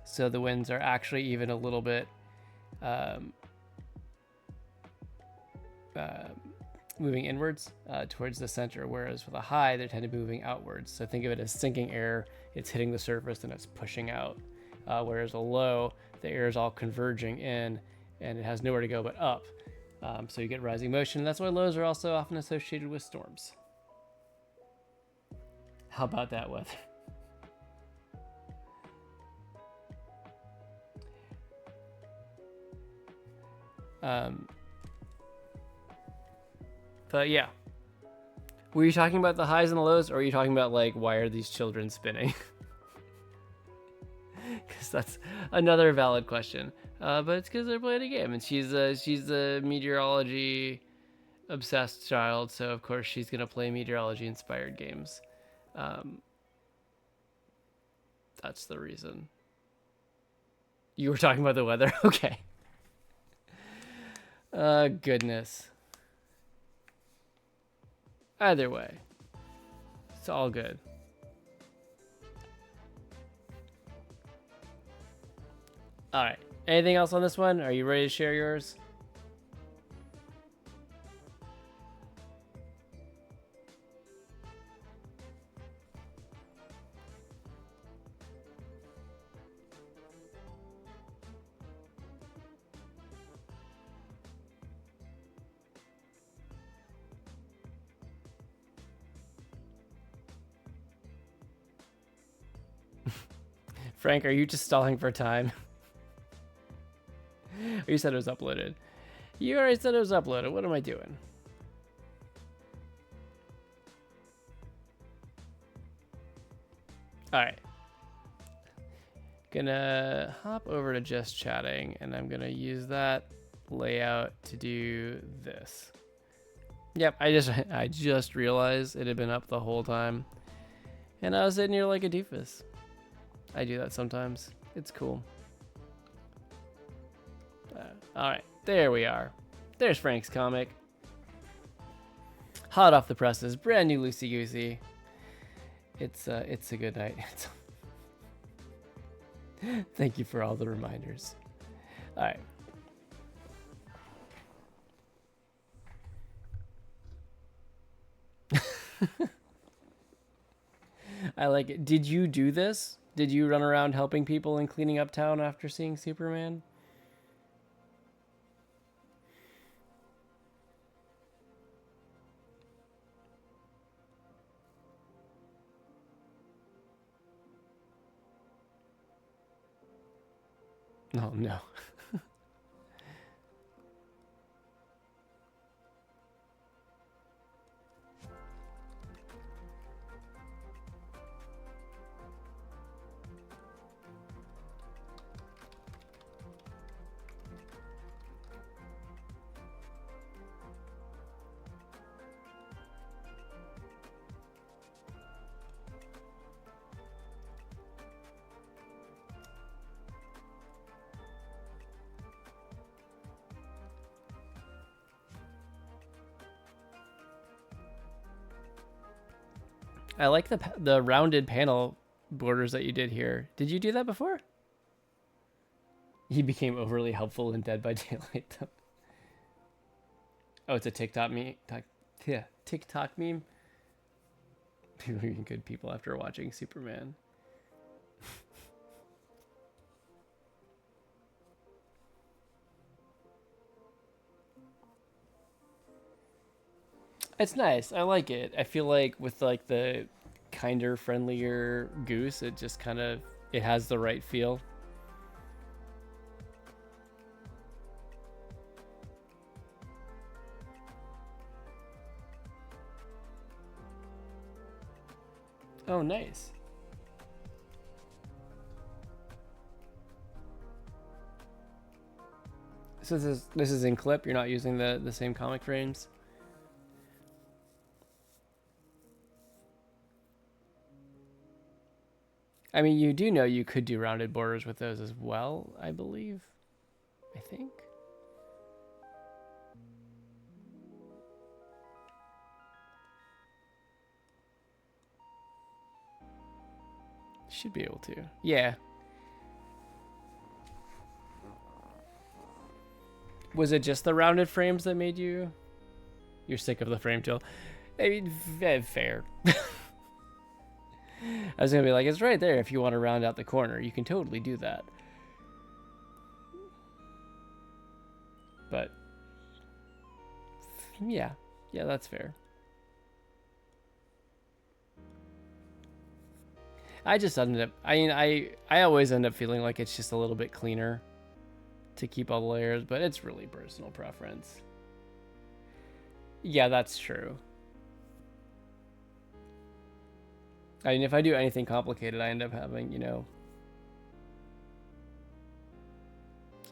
[SPEAKER 1] So the winds are actually even a little bit moving inwards towards the center, whereas with a high, they tend to be moving outwards. So think of it as sinking air. It's hitting the surface and it's pushing out. Whereas a low, the air is all converging in and it has nowhere to go but up. So you get rising motion. That's why lows are also often associated with storms. How about that weather? But yeah. Were you talking about the highs and the lows, or are you talking about like why are these children spinning? Because that's another valid question. But it's because they're playing a game, and she's a meteorology obsessed child, so of course she's gonna play meteorology inspired games. That's the reason. You were talking about the weather? Okay. Goodness. Either way, it's all good. All right. Anything else on this one? Are you ready to share yours? Frank, are you just stalling for time? You said it was uploaded. You already said it was uploaded. What am I doing? All right. Gonna hop over to just chatting, and I'm gonna use that layout to do this. Yep, I just realized it had been up the whole time, and I was sitting here like a doofus. I do that sometimes. It's cool. All right, there we are. There's Frank's comic. Hot off the presses, brand new loosey goosey. It's a good night. Thank you for all the reminders. All right. I like it. Did you do this? Did you run around helping people and cleaning up town after seeing Superman? Oh, no. I like the rounded panel borders that you did here. Did you do that before? He became overly helpful in Dead by Daylight. Oh, it's a TikTok meme. Yeah, TikTok meme. People being good people after watching Superman. It's nice. I like it. I feel like with like the kinder, friendlier goose, it just kind of it has the right feel. Oh, nice. So this is in clip. You're not using the same comic frames. I mean, you do know you could do rounded borders with those as well, I believe. I think. Should be able to. Yeah. Was it just the rounded frames that made you... You're sick of the frame tool. I mean, fair. I was going to be like, it's right there if you want to round out the corner. You can totally do that. But, yeah. Yeah, that's fair. I just ended up... I mean, I always end up feeling like it's just a little bit cleaner to keep all the layers, but it's really personal preference. Yeah, that's true. I mean, if I do anything complicated, I end up having, you know,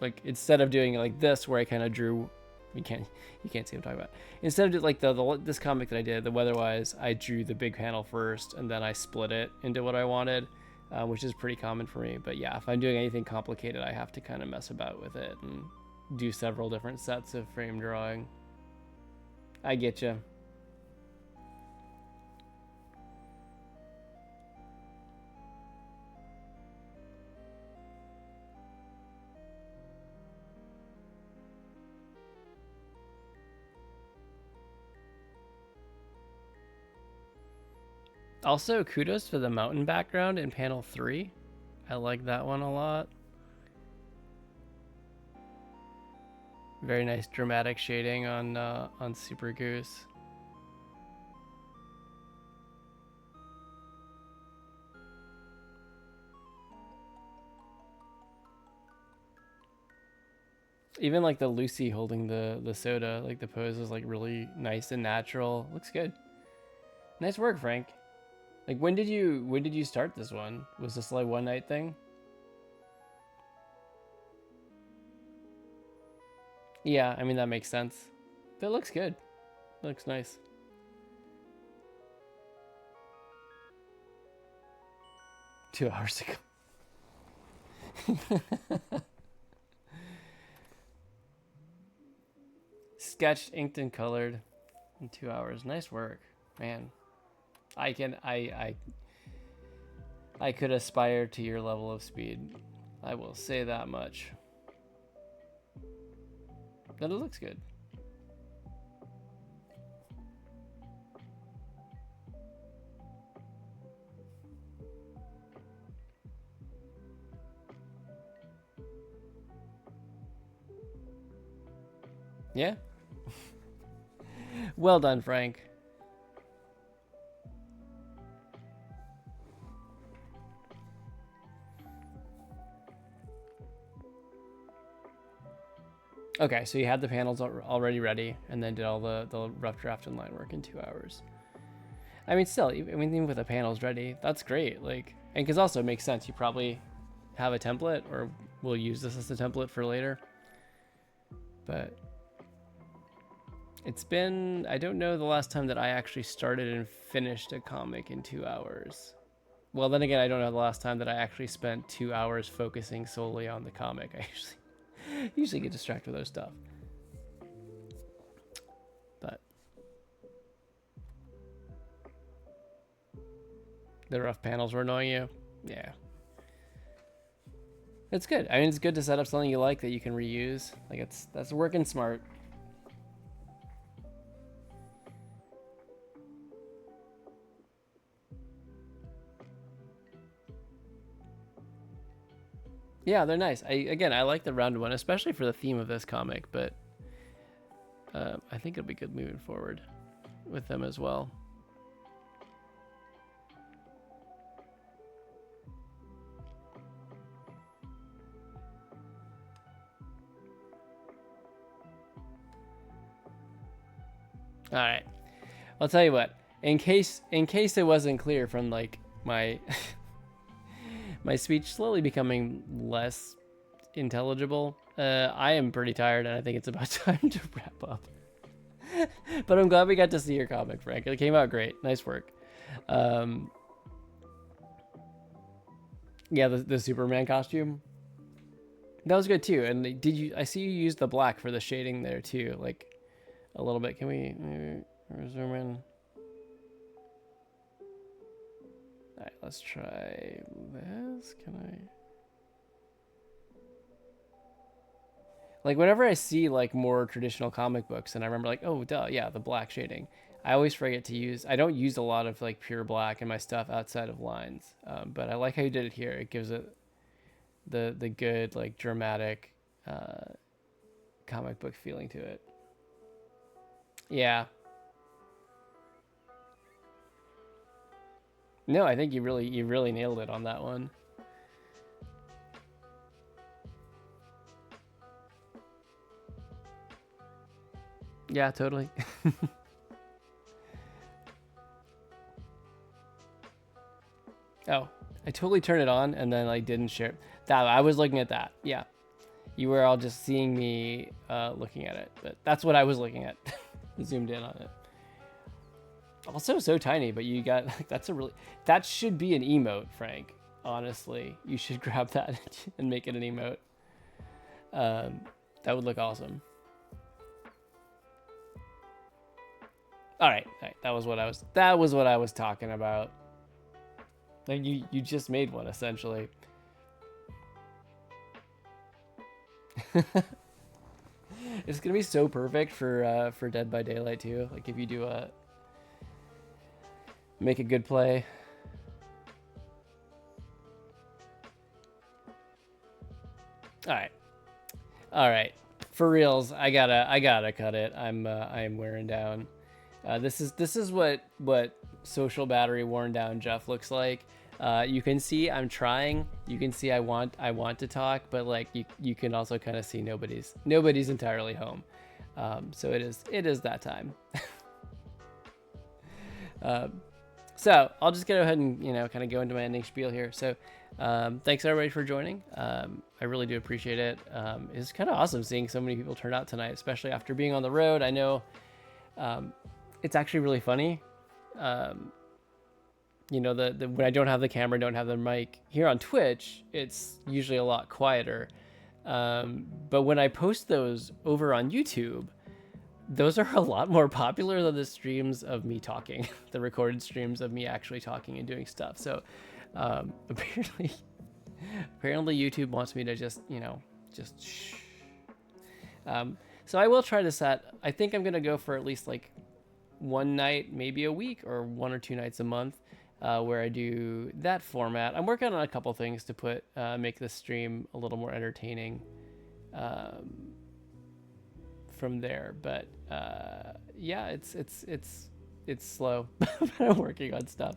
[SPEAKER 1] like instead of doing it like this, where I kind of drew, you can't see what I'm talking about. Instead of like this comic that I did, the Weatherwise, I drew the big panel first, and then I split it into what I wanted, which is pretty common for me. But yeah, if I'm doing anything complicated, I have to kind of mess about with it and do several different sets of frame drawing. I get you. Also, kudos for the mountain background in panel 3. I like that one a lot. Very nice dramatic shading on Super Goose. Even like the Lucy holding the soda, like the pose is like really nice and natural. Looks good. Nice work, Frank. Like when did you start this one? Was this like one night thing? Yeah, I mean that makes sense. But it looks good. It looks nice. Two hours ago. Sketched, inked, and colored in 2 hours. Nice work, man. I could aspire to your level of speed. I will say that much. But it looks good. Yeah. Well done, Frank. Okay, so you had the panels already ready, and then did all the rough draft and line work in 2 hours. I mean, still, even with the panels ready, that's great. Like, and because also it makes sense. You probably have a template, or we'll use this as a template for later. But it's been, I don't know the last time that I actually started and finished a comic in 2 hours. Well, then again, I don't know the last time that I actually spent 2 hours focusing solely on the comic. I usually get distracted with other stuff. But The rough panels were annoying you? Yeah. It's good. I mean, it's good to set up something you like that you can reuse. Like, that's working smart. Yeah, they're nice. I like the round one, especially for the theme of this comic, but I think it'll be good moving forward with them as well. All right. I'll tell you what. In case it wasn't clear from like my my speech slowly becoming less intelligible, I am pretty tired, and I think it's about time to wrap up. But I'm glad we got to see your comic, Frank. It came out great. Nice work. Yeah, the Superman costume. That was good too. And I see you use the black for the shading there too, like a little bit. Can we zoom in? All right, let's try this. Can I? Like whenever I see like more traditional comic books, and I remember like, oh, duh, yeah, the black shading. I always forget to use. I don't use a lot of like pure black in my stuff outside of lines, but I like how you did it here. It gives it the good like dramatic comic book feeling to it. Yeah. No, I think you really nailed it on that one. Yeah, totally. Oh, I totally turned it on and then like didn't share. That I was looking at that. Yeah, you were all just seeing me looking at it, but that's what I was looking at. Zoomed in on it. Also so tiny, but you got like that should be an emote, Frank. Honestly, you should grab that and make it an emote. That would look awesome. All right. That was what I was talking about. Like you just made one essentially. It's gonna be so perfect for Dead by Daylight too. Like if you do make a good play. All right. For reals, I gotta cut it. I am wearing down. This is what social battery worn down Jeff looks like. You can see I'm trying. You can see I want to talk, but like you can also kind of see nobody's entirely home. So it is that time. So I'll just go ahead and kind of go into my ending spiel here. So thanks everybody for joining. I really do appreciate it. It's kind of awesome seeing so many people turn out tonight, especially after being on the road. I know it's actually really funny. When I don't have the camera, don't have the mic here on Twitch, it's usually a lot quieter. But when I post those over on YouTube, those are a lot more popular than the streams of me talking, the recorded streams of me actually talking and doing stuff. So apparently YouTube wants me to just shh. So I will try to set, I think I'm going to go for at least like one night, maybe a week, or 1 or 2 nights a month, where I do that format. I'm working on a couple things to make this stream a little more entertaining from there, but yeah, it's slow. But I'm working on stuff.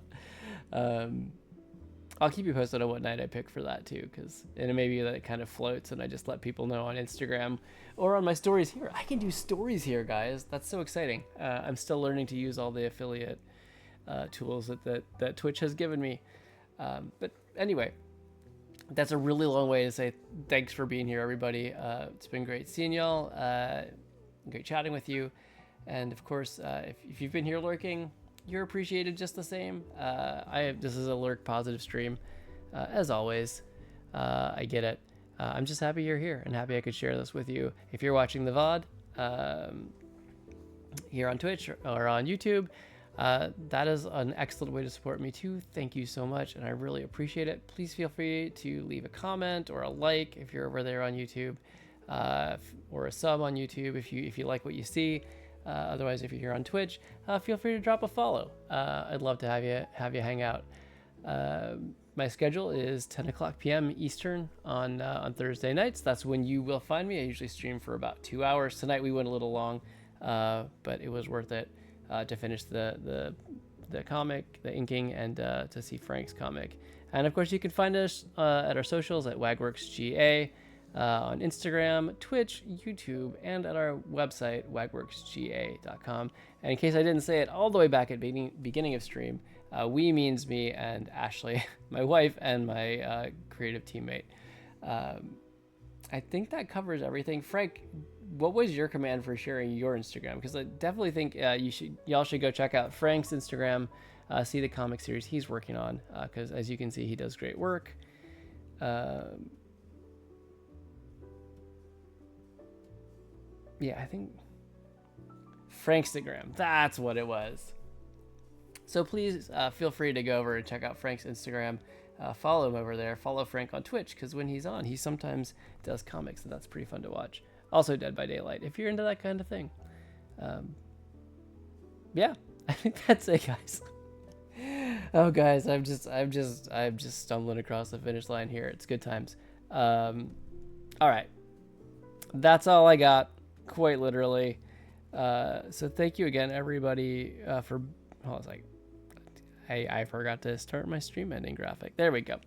[SPEAKER 1] I'll keep you posted on what night I pick for that too, and maybe that it kind of floats and I just let people know on Instagram or on my stories here. I can do stories here, guys. That's so exciting. I'm still learning to use all the affiliate tools that Twitch has given me. But anyway, that's a really long way to say thanks for being here, everybody. It's been great seeing y'all. Great chatting with you. And of course, if you've been here lurking, you're appreciated just the same. This is a lurk positive stream, as always. I get it. I'm just happy you're here and happy I could share this with you. If you're watching the VOD here on Twitch or on YouTube, That is an excellent way to support me too. Thank you so much, and I really appreciate it. Please feel free to leave a comment or a like if you're over there on YouTube, or a sub on YouTube if you like what you see. Otherwise, if you're here on Twitch, feel free to drop a follow. I'd love to have you hang out. My schedule is 10 o'clock p.m. Eastern on Thursday nights. That's when you will find me. I usually stream for about 2 hours. Tonight we went a little long, but it was worth it to finish the comic, the inking, and to see Frank's comic. And of course, you can find us at our socials at WagWorksGA, on Instagram, Twitch, YouTube, and at our website, wagworksga.com. And in case I didn't say it all the way back at beginning of stream, we means me and Ashley, my wife and my creative teammate. I think that covers everything. Frank, what was your command for sharing your Instagram? Because I definitely think y'all should go check out Frank's Instagram, see the comic series he's working on, because as you can see, he does great work. Yeah, I think Frankstagram, that's what it was. So please feel free to go over and check out Frank's Instagram. Follow him over there. Follow Frank on Twitch, because when he's on, he sometimes does comics, and that's pretty fun to watch. Also Dead by Daylight, if you're into that kind of thing. Yeah, I think that's it, guys. Oh, guys, I'm just stumbling across the finish line here. It's good times. All right, that's all I got, quite literally. So thank you again, everybody, for. Hold on a second. I forgot to start my stream ending graphic. There we go.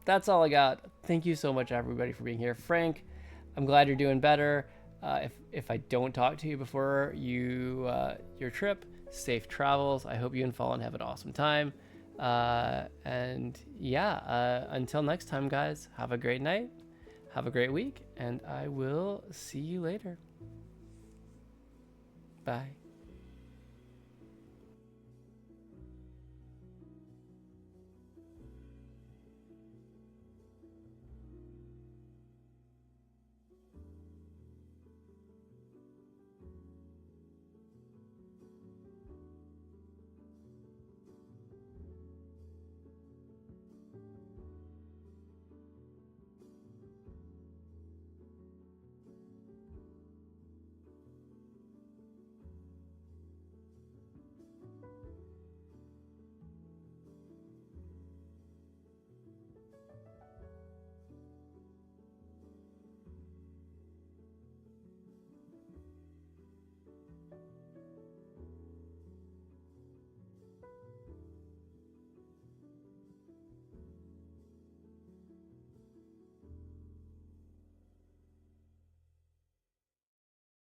[SPEAKER 1] That's all I got. Thank you so much, everybody, for being here. Frank, I'm glad you're doing better. If I don't talk to you before your trip, safe travels. I hope you and Fallen have an awesome time. And yeah, until next time, guys, have a great night. Have a great week, and I will see you later. Bye.